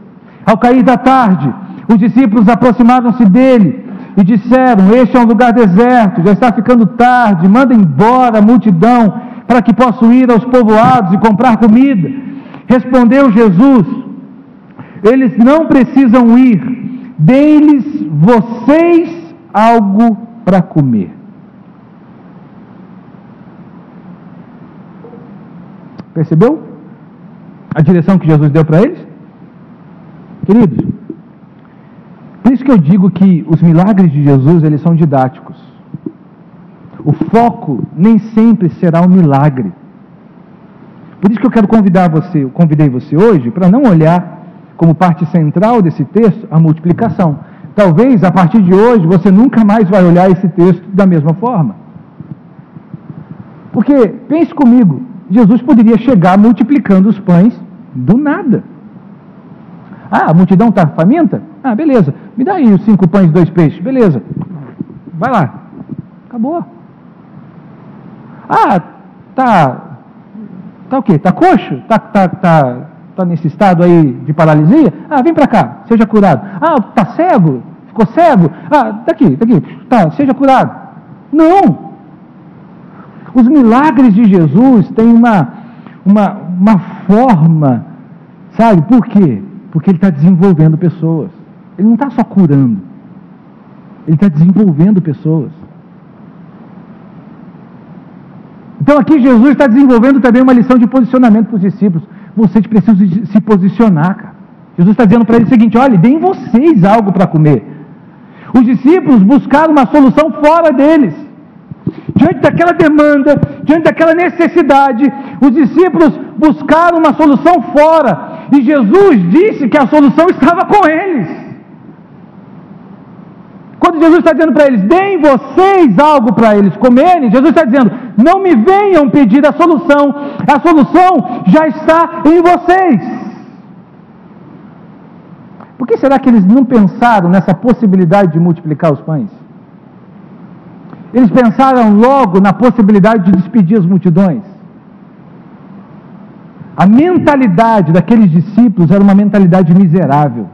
Ao cair da tarde, os discípulos aproximaram-se dele e disseram, este é um lugar deserto, já está ficando tarde, manda embora a multidão, para que possam ir aos povoados e comprar comida. Respondeu Jesus, eles não precisam ir, deem-lhes vocês algo para comer. Percebeu a direção que Jesus deu para eles? Queridos, por isso que eu digo que os milagres de Jesus, eles são didáticos. O foco nem sempre será o milagre. Por isso que eu quero eu convidei você hoje para não olhar como parte central desse texto a multiplicação. Talvez a partir de hoje você nunca mais vai olhar esse texto da mesma forma. Porque, pense comigo, Jesus poderia chegar multiplicando os pães do nada. Ah, a multidão está faminta? Ah, beleza, me dá aí os 5 pães e 2 peixes, beleza, vai lá, acabou. Ah, tá o quê? Tá coxo? Tá nesse estado aí de paralisia? Ah, vem para cá, seja curado. Ah, tá cego? Ficou cego? Ah, daqui, tá, seja curado. Não! Os milagres de Jesus têm uma forma, sabe? Por quê? Porque Ele está desenvolvendo pessoas. Ele não está só curando. Ele está desenvolvendo pessoas. Então aqui Jesus está desenvolvendo também uma lição de posicionamento para os discípulos. Vocês precisam se posicionar, cara. Jesus está dizendo para eles o seguinte: olha, deem vocês algo para comer. Os discípulos buscaram uma solução fora deles. Diante daquela demanda, diante daquela necessidade, os discípulos buscaram uma solução fora. E Jesus disse que a solução estava com eles. Quando Jesus está dizendo para eles, deem vocês algo para eles comerem, Jesus está dizendo, não me venham pedir a solução já está em vocês. Por que será que eles não pensaram nessa possibilidade de multiplicar os pães? Eles pensaram logo na possibilidade de despedir as multidões. A mentalidade daqueles discípulos era uma mentalidade miserável,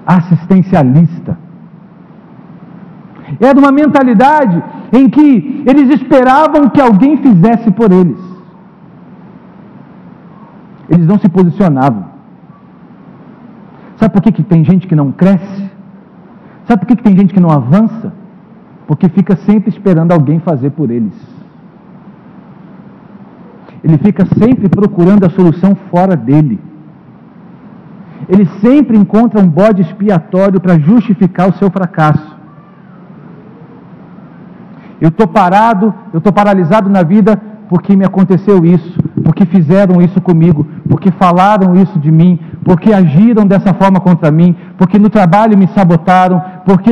assistencialista. Era uma mentalidade em que eles esperavam que alguém fizesse por eles. Eles não se posicionavam. Sabe por que tem gente que não cresce? Sabe por que tem gente que não avança? Porque fica sempre esperando alguém fazer por eles. Ele fica sempre procurando a solução fora dele. Ele sempre encontra um bode expiatório para justificar o seu fracasso. Eu estou parado, eu estou paralisado na vida porque me aconteceu isso, porque fizeram isso comigo, porque falaram isso de mim, porque agiram dessa forma contra mim, porque no trabalho me sabotaram, porque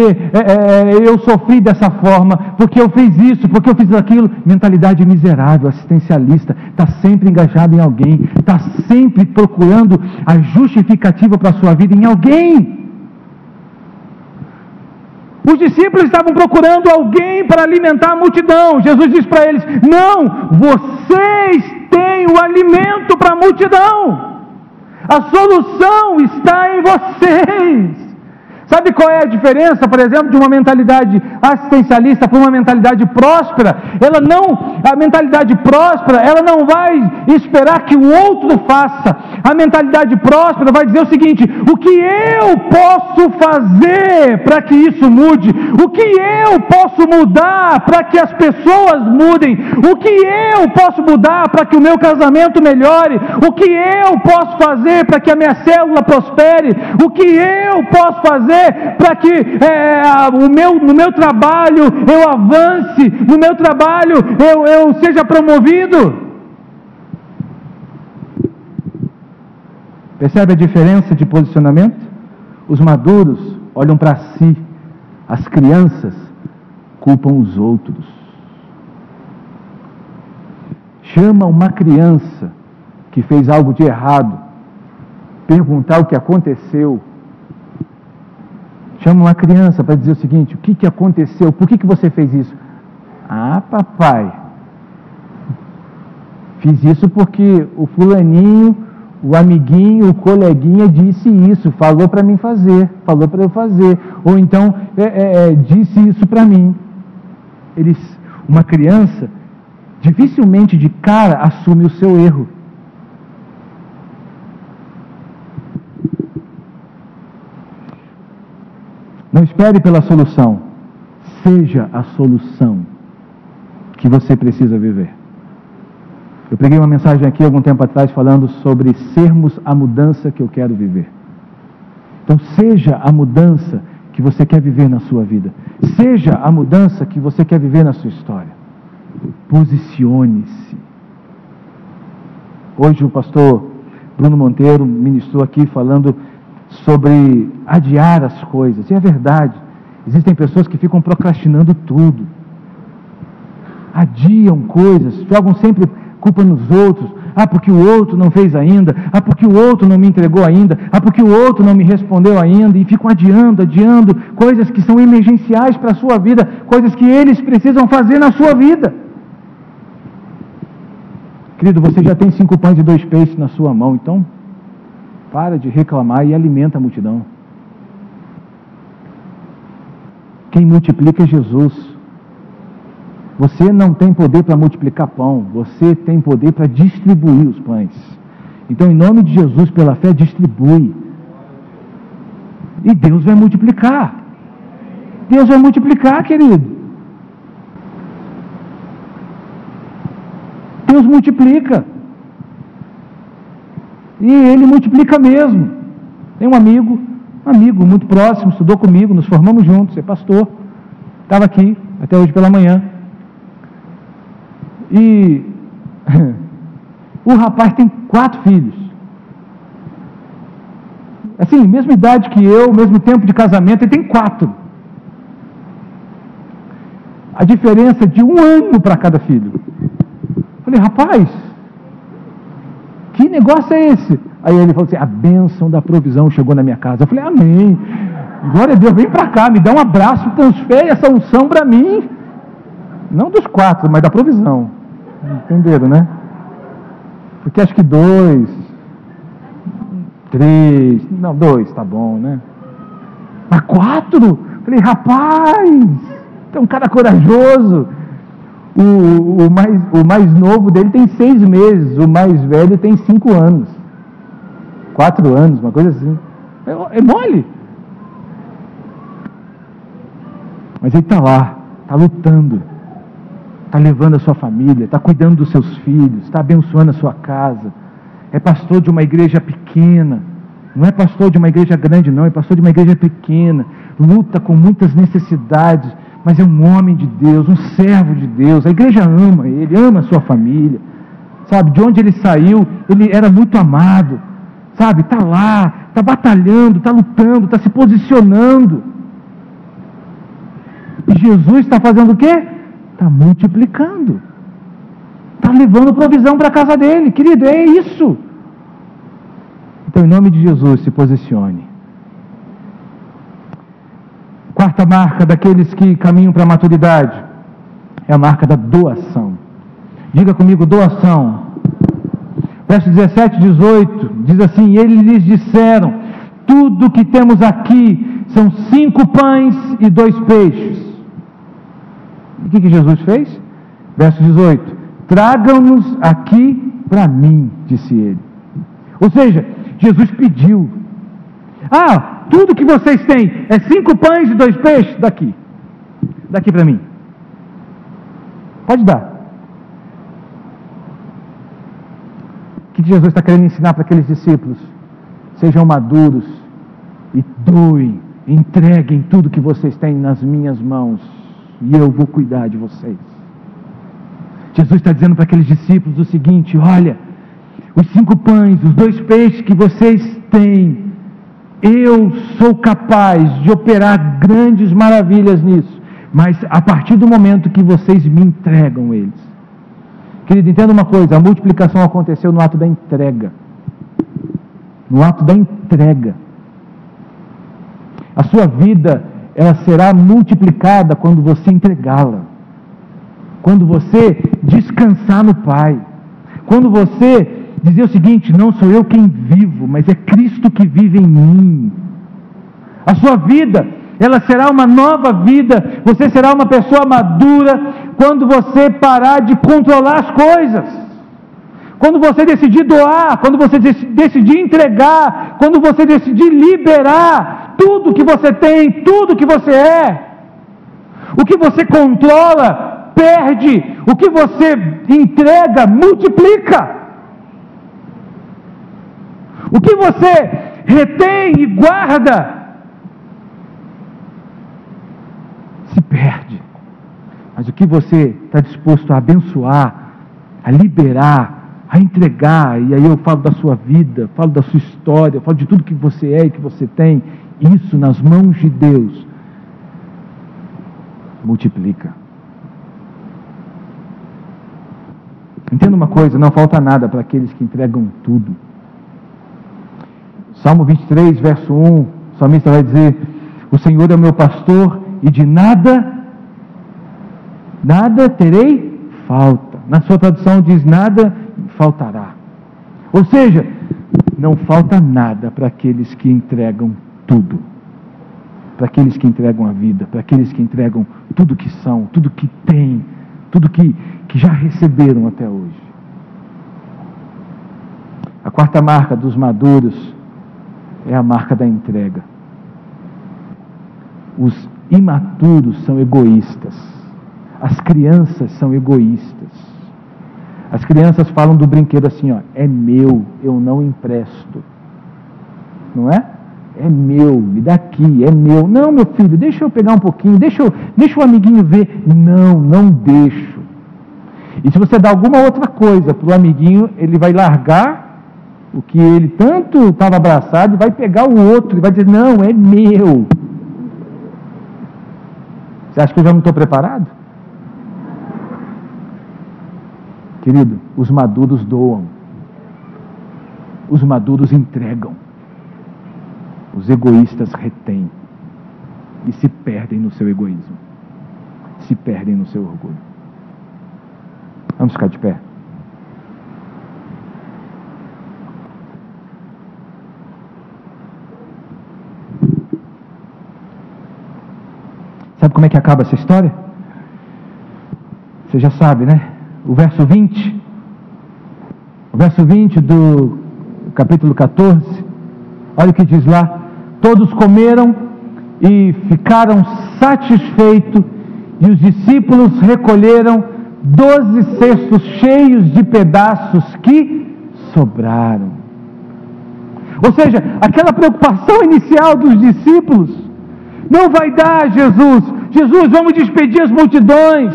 eu sofri dessa forma, porque eu fiz isso, porque eu fiz aquilo. Mentalidade miserável, assistencialista, está sempre engajado em alguém, está sempre procurando a justificativa para a sua vida em alguém. Os discípulos estavam procurando alguém para alimentar a multidão. Jesus disse para eles, não, vocês têm o alimento para a multidão. A solução está em vocês. Sabe qual é a diferença, por exemplo, de uma mentalidade assistencialista para uma mentalidade próspera? A mentalidade próspera, ela não vai esperar que o outro faça. A mentalidade próspera vai dizer o seguinte: o que eu posso fazer para que isso mude? O que eu posso mudar para que as pessoas mudem? O que eu posso mudar para que o meu casamento melhore? O que eu posso fazer para que a minha célula prospere? O que eu posso fazer para que no meu trabalho eu avance, no meu trabalho eu seja promovido? Percebe a diferença de posicionamento? Os maduros olham para si, as crianças culpam os outros. Chama uma criança que fez algo de errado, perguntar o que aconteceu. Chama uma criança para dizer o seguinte: o que aconteceu? Por que você fez isso? Ah, papai, fiz isso porque o fulaninho, o amiguinho, o coleguinha disse isso, falou para mim fazer, falou para eu fazer, ou então disse isso para mim. Uma criança dificilmente de cara assume o seu erro. Não espere pela solução, seja a solução que você precisa viver. Eu preguei uma mensagem aqui algum tempo atrás falando sobre sermos a mudança que eu quero viver. Então seja a mudança que você quer viver na sua vida. Seja a mudança que você quer viver na sua história. Posicione-se. Hoje o pastor Bruno Monteiro ministrou aqui falando sobre adiar as coisas. E é verdade. Existem pessoas que ficam procrastinando tudo. Adiam coisas, jogam sempre culpa nos outros. Ah, porque o outro não fez ainda. Ah, porque o outro não me entregou ainda. Ah, porque o outro não me respondeu ainda. E ficam adiando coisas que são emergenciais para a sua vida, coisas que eles precisam fazer na sua vida. Querido, você já tem 5 pães e 2 peixes na sua mão, então para de reclamar e alimenta a multidão. Quem multiplica é Jesus. Você não tem poder para multiplicar pão, você tem poder para distribuir os pães. Então, em nome de Jesus, pela fé, distribui. E Deus vai multiplicar. Deus vai multiplicar, querido. Deus multiplica. E Ele multiplica mesmo. Tem um amigo muito próximo, estudou comigo, nos formamos juntos, é pastor. Estava aqui, até hoje pela manhã. E o rapaz tem 4 filhos. Assim, mesma idade que eu, mesmo tempo de casamento, ele tem 4. A diferença de 1 ano para cada filho. Falei, rapaz, que negócio é esse? Aí ele falou assim, a bênção da provisão chegou na minha casa. Eu falei, amém. Glória a Deus, vem para cá, me dá um abraço, transfere essa unção para mim. Não dos 4, mas da provisão. Entenderam, né? Porque acho que 2, 3, não, 2 tá bom, né? Mas 4? Falei, rapaz, é um cara corajoso. O mais novo dele tem 6 meses, o mais velho tem 5 anos. 4 anos, uma coisa assim. É mole. Mas ele está lá, está lutando, está levando a sua família, está cuidando dos seus filhos, está abençoando a sua casa. É pastor de uma igreja pequena, não é pastor de uma igreja grande não, é pastor de uma igreja pequena, luta com muitas necessidades, mas é um homem de Deus, um servo de Deus. A igreja ama ele, ama a sua família, sabe, de onde ele saiu, ele era muito amado, sabe, está lá, está batalhando, está lutando, está se posicionando. E Jesus está fazendo o quê? Está multiplicando, está levando provisão para a casa dele, querido, é isso. Então, em nome de Jesus, se posicione. 4ª marca daqueles que caminham para a maturidade é a marca da doação. Diga comigo, doação. Verso 17 e 18 diz assim: e eles lhes disseram, tudo que temos aqui são 5 pães e 2 peixes. E o que Jesus fez? Verso 18: tragam-nos aqui para mim, disse ele. Ou seja, Jesus pediu: tudo que vocês têm é 5 pães e 2 peixes? Daqui para mim, pode dar. O que Jesus está querendo ensinar para aqueles discípulos? Sejam maduros e doem, entreguem tudo que vocês têm nas minhas mãos, e eu vou cuidar de vocês. Jesus está dizendo para aqueles discípulos o seguinte: olha, os 5 pães, os 2 peixes que vocês têm, eu sou capaz de operar grandes maravilhas nisso, mas a partir do momento que vocês me entregam eles. Querido, entenda uma coisa, a multiplicação aconteceu no ato da entrega. No ato da entrega. A sua vida, ela será multiplicada quando você entregá-la. Quando você descansar no Pai. Quando você dizer o seguinte: não sou eu quem vivo, mas é Cristo que vive em mim. A sua vida, ela será uma nova vida. Você será uma pessoa madura quando você parar de controlar as coisas. Quando você decidir doar, quando você decidir entregar, quando você decidir liberar tudo que você tem, tudo que você é. O que você controla perde. O que você entrega, multiplica. O que você retém e guarda, se perde. Mas o que você está disposto a abençoar, a liberar, a entregar, e aí eu falo da sua vida, falo da sua história, falo de tudo que você é e que você tem, isso nas mãos de Deus, multiplica. Entenda uma coisa, não falta nada para aqueles que entregam tudo. Salmo 23, verso 1, o salmista vai dizer: o Senhor é o meu pastor e de nada terei falta. Na sua tradução diz: nada faltará. Ou seja, não falta nada para aqueles que entregam tudo. Para aqueles que entregam a vida, para aqueles que entregam tudo que são, tudo que têm, tudo que já receberam até hoje. A quarta marca dos maduros é a marca da entrega. Os imaturos são egoístas. As crianças são egoístas. As crianças falam do brinquedo assim, ó: é meu, eu não empresto. Não é? É meu, me dá aqui, é meu. Não, meu filho, deixa eu pegar um pouquinho, deixa o amiguinho ver. Não deixo. E se você dá alguma outra coisa para o amiguinho, ele vai largar o que ele tanto estava abraçado e vai pegar o outro, e vai dizer: não, é meu. Você acha que eu já não estou preparado? Querido, os maduros doam. Os maduros entregam. Os egoístas retêm. E se perdem no seu egoísmo. Se perdem no seu orgulho. Vamos ficar de pé. Sabe como é que acaba essa história? Você já sabe, né? O verso 20. O verso 20 do capítulo 14. Olha o que diz lá: todos comeram e ficaram satisfeitos, e os discípulos recolheram 12 cestos cheios de pedaços que sobraram. Ou seja, aquela preocupação inicial dos discípulos: não vai dar, Jesus, vamos despedir as multidões,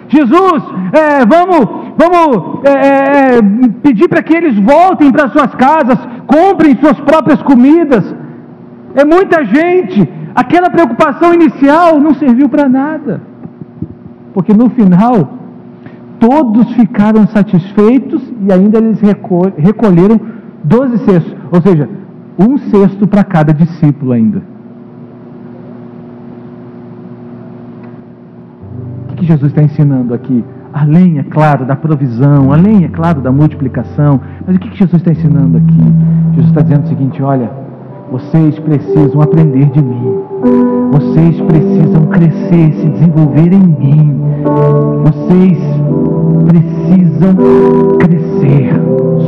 Jesus, vamos pedir para que eles voltem para suas casas, comprem suas próprias comidas, é muita gente. Aquela preocupação inicial não serviu para nada, porque no final todos ficaram satisfeitos e ainda eles recolheram 12 cestos, ou seja, um cesto para cada discípulo ainda. O que Jesus está ensinando aqui? Além, é claro, da provisão, além, é claro, da multiplicação, mas o que Jesus está ensinando aqui? Jesus está dizendo o seguinte: olha, vocês precisam aprender de mim, vocês precisam crescer, se desenvolver em mim, vocês precisam crescer,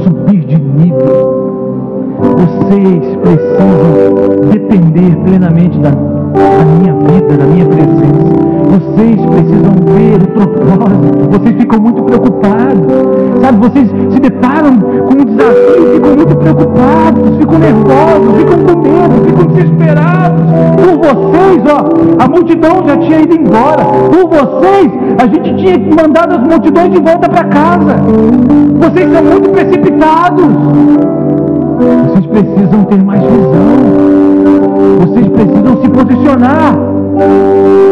subir de nível, vocês precisam depender plenamente da minha vida, da minha presença. Vocês precisam ver o propósito. Vocês ficam muito preocupados, sabe? Vocês se deparam com um desafio, ficam muito preocupados, ficam nervosos, ficam com medo, ficam desesperados. Por vocês, a multidão já tinha ido embora. Por vocês, a gente tinha mandado as multidões de volta para casa. Vocês são muito precipitados. Vocês precisam ter mais visão. Vocês precisam se posicionar.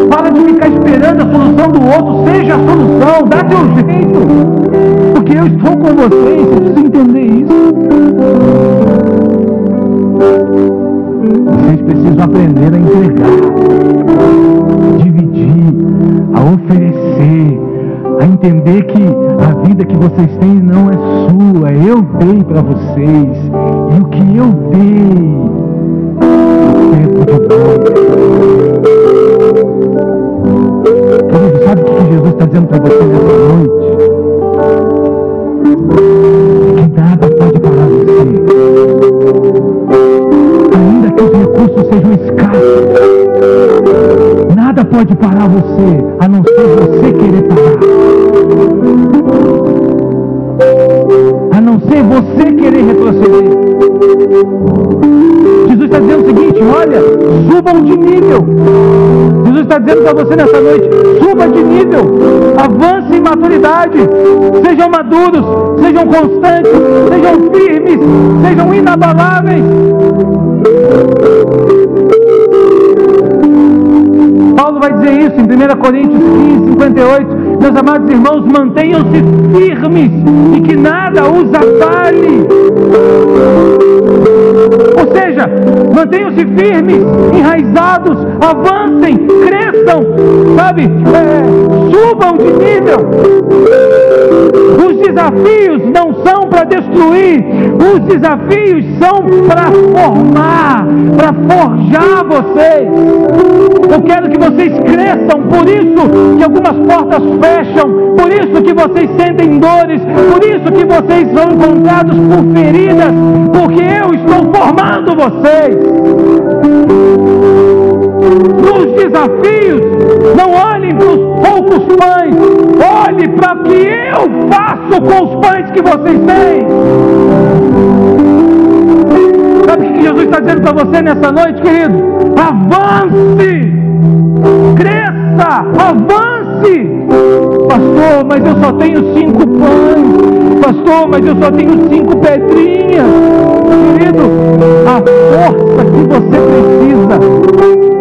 Para de ficar esperando a solução do outro. Seja a solução, dá teu jeito, porque eu estou com vocês. Você precisa entender isso. Vocês precisam aprender a entregar, a dividir, a oferecer, a entender que a vida que vocês têm não é sua, eu dei para vocês, e o que eu dei tempo de volta. Querido, sabe o que Jesus está dizendo para você nessa noite? Que nada pode parar você. Ainda que os recursos sejam escassos, nada Nada pode parar você, a não ser você querer parar. A não ser você querer retroceder. Jesus está dizendo o seguinte: olha, subam de nível. Jesus está dizendo para você nessa noite: suba de nível, avance em maturidade, sejam maduros, sejam constantes, sejam firmes, sejam inabaláveis. Paulo vai dizer isso em 1 Coríntios 15, 58. Meus amados irmãos, mantenham-se firmes e que nada os abale. Ou seja, mantenham-se firmes, enraizados, avancem, cresçam, sabe? Subam de nível. Os desafios não são para destruir, os desafios são para formar, para forjar vocês. Eu quero que vocês cresçam, por isso que algumas portas fecham, por isso que vocês sentem dores, por isso que vocês são encontrados por feridas, porque eu estou formando vocês. Nos desafios, não olhem para os poucos pães, olhe para o que eu faço com os pães que vocês têm. Sabe o que Jesus está dizendo para você nessa noite, querido? Avance, cresça, avance. Pastor, mas eu só tenho 5 pães. Pastor, mas eu só tenho 5 pedrinhas. Querido, a força que você precisa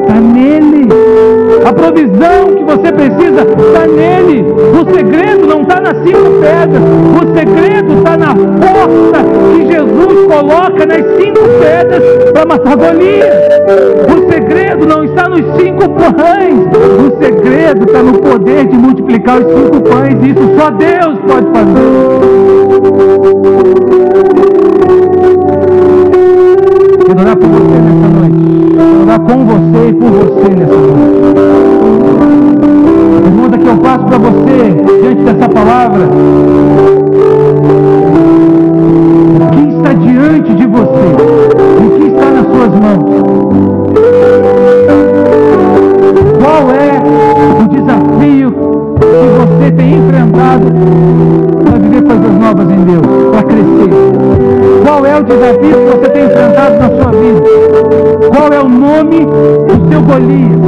está nele. A provisão que você precisa está nele. O segredo não está nas 5 pedras. O segredo está na força que Jesus coloca nas 5 pedras para matar Golias. O segredo não está nos 5 pães. O segredo está no poder de multiplicar os 5 pães. E isso só Deus pode fazer. Quero orar por você nessa noite. Quero orar com você e por você nessa noite. A pergunta que eu faço para você diante dessa palavra: o que está diante de você? O que está nas suas mãos? Qual é o desafio que você tem enfrentado para viver coisas novas em Deus, para crescer? Qual é o desafio que você tem enfrentado na sua vida? Qual é o nome do seu Golias?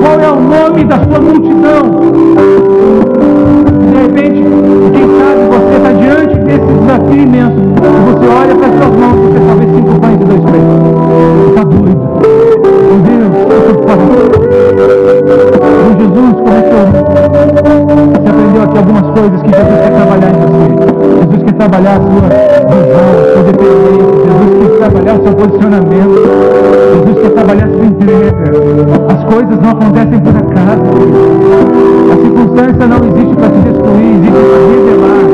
Qual é o nome da sua multidão? De repente, quem sabe você está diante desse desafio imenso, e você olha para as suas mãos, você só vê 5 pães e 2 peixes. Você está doido? Meu Deus, eu estou falando. Meu Jesus, como é que eu... Você aprendeu aqui algumas coisas que Jesus quer trabalhar em você. Jesus quer trabalhar a sua visão, a sua dependência. Jesus quer trabalhar o seu posicionamento. Jesus quer trabalhar a sua entrega. As coisas não acontecem por acaso. A circunstância não existe para te destruir, existe para revelar.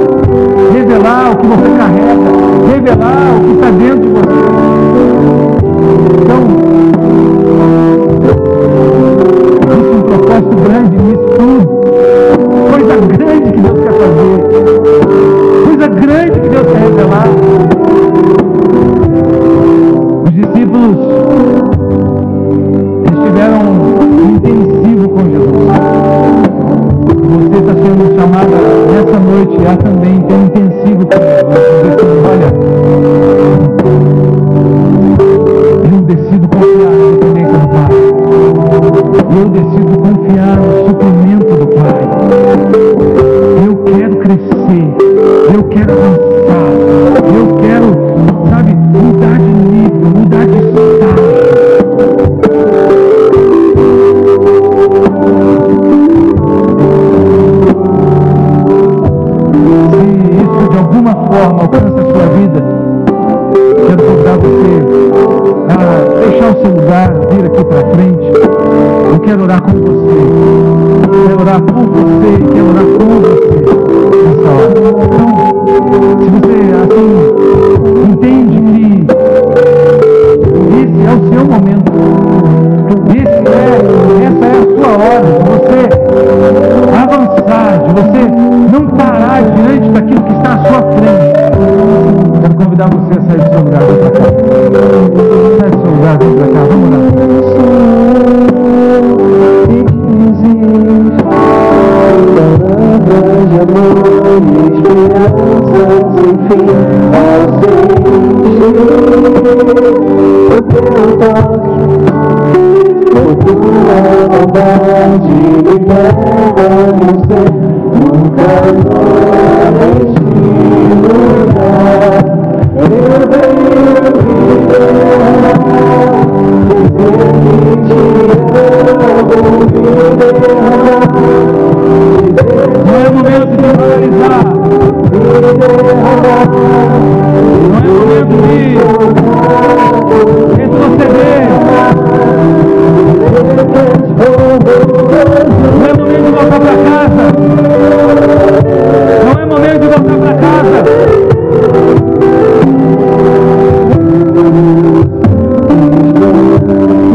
Revelar o que você carrega. Revelar o que está dentro de você. Então, existe um propósito grande nisso tudo. Coisa grande que Deus quer fazer. Coisa grande que Deus quer revelar. Os discípulos, eles tiveram um intensivo com Jesus. Você está sendo chamada nessa noite a também ter um intensivo com Jesus. Dizer olha, eu decido confiar na dependência do Pai. Eu decido confiar no suprimento do Pai. Eu quero crescer. Eu quero avançar. Eu quero, sabe, mudar de nível, mudar de estágio. Se isso de alguma forma alcança a sua vida, quero convidar você a deixar o seu lugar, vir aqui para frente. Eu quero orar com você. Quero orar por você. Quero orar com você nessa hora. Então, se você assim entende que esse é o seu momento, essa é a sua hora de você avançar, de você não parar diante daquilo que está à sua frente, quero convidar você a sair do seu lugar, vem para cá. Sai do seu lugar, vem para cá, vamos lá. por tua bondade me leva no céu, nunca neste lugar. Eu venho me derramar, dizer que te amo, me derramar. Não é momento de moralizar. Não é momento de retroceder. Não é momento de voltar para casa. Não é momento de voltar para casa.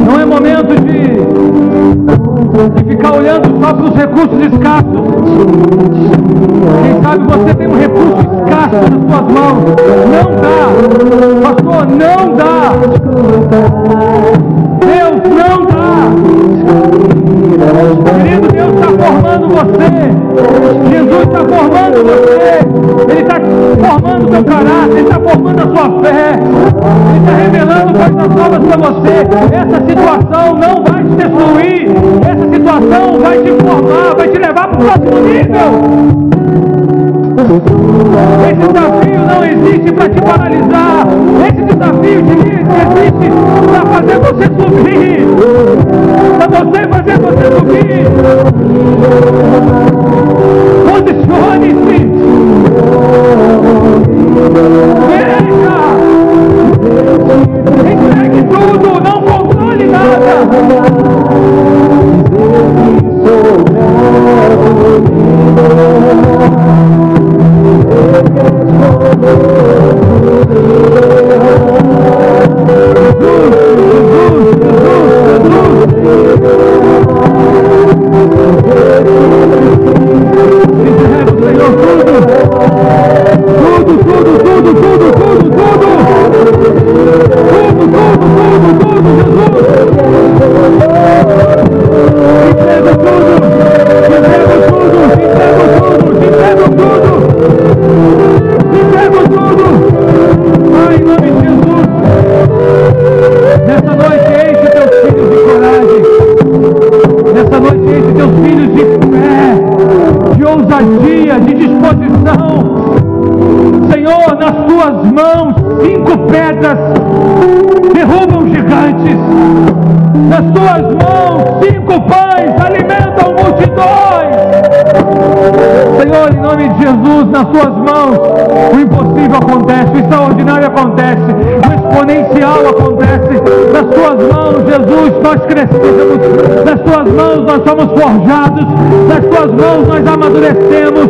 Não é momento de ficar olhando só para os recursos escassos. Quem sabe você tem um recurso escasso nas suas mãos. Não dá. Pastor, não dá. Deus, não dá. Querido, Deus está formando você. Jesus está formando você. Ele está formando o seu caráter. Ele está formando a sua fé. Ele está revelando coisas novas para você. Essa situação não vai te destruir. Essa situação vai te formar, vai te levar para o próximo nível. Esse desafio não existe para te paralisar. Esse desafio existe para fazer você subir. Para você fazer você subir. Posicione-se. Veja. Entregue tudo. Não controle nada. De disposição, Senhor, nas tuas mãos 5 pedras derrubam gigantes, nas tuas mãos 5 pães alimentam multidões. Senhor, em nome de Jesus, nas tuas mãos o impossível acontece, o extraordinário acontece, o exponencial acontece. Nas tuas mãos, Jesus, nós crescemos, nas tuas mãos nós somos forjados, nas tuas mãos nós amadurecemos.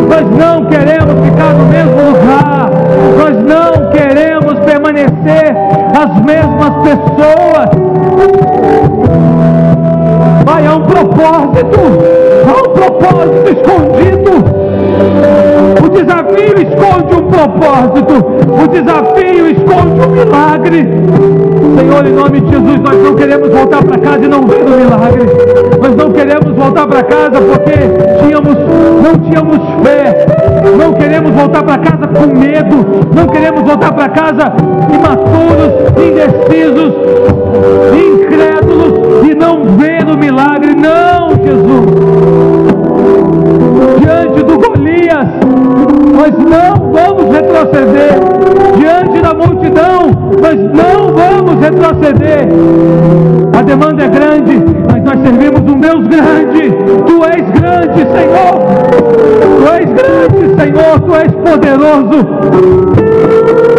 Nós não queremos ficar no mesmo lugar, nós não queremos permanecer as mesmas pessoas. Vai, há um propósito escondido. O desafio esconde um propósito, o desafio esconde um milagre. Senhor, em nome de Jesus, nós não queremos voltar para casa e não ver o milagre. Nós não queremos voltar para casa porque não tínhamos fé. Não queremos voltar para casa com medo. Não queremos voltar para casa imaturos, indecisos, incrédulos e não ver o milagre. Não, Jesus. Diante do Golias, nós não vamos retroceder. Diante da multidão, nós não vamos retroceder. A demanda é grande, mas nós servimos um Deus grande. Tu és grande, Senhor. Tu és grande, Senhor. Tu és poderoso.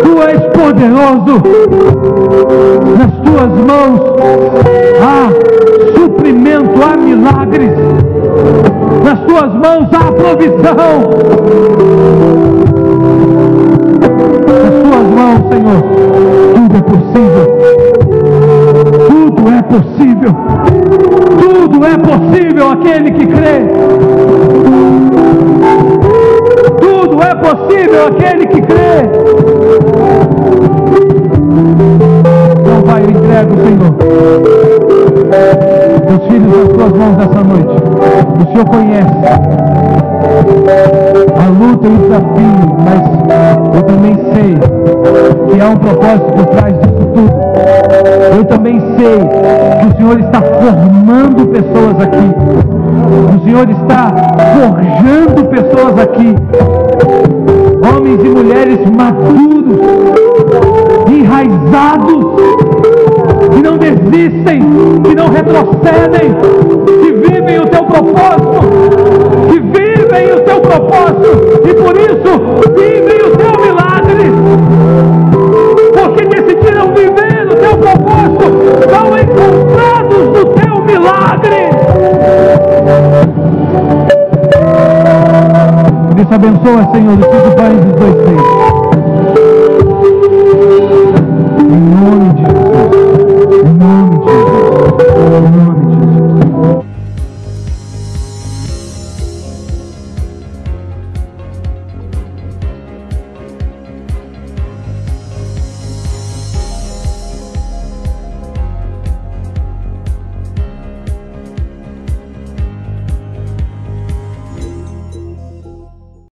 Tu és poderoso. Nas tuas mãos há suprimento, há milagres. Nas tuas mãos há provisão. Nas tuas mãos, Senhor, tudo é possível. Tudo é possível. Tudo é possível aquele que crê. Tudo é possível aquele que crê. Então vai, eu entrego, Senhor, meus filhos nas tuas mãos nessa noite. O Senhor conhece a luta e o desafio, mas eu também sei que há um propósito por trás disso tudo. Eu também sei que o Senhor está formando pessoas aqui. O Senhor está forjando pessoas aqui. Homens e mulheres maduros, enraizados, que não desistem, que não retrocedem, que vivem o teu propósito, que vivem o teu propósito e por isso vivem o teu milagre. Porque decidiram viver o teu propósito, são encontrados no teu milagre. Por isso abençoa, Senhor, os 5 pães e os 2 peixes.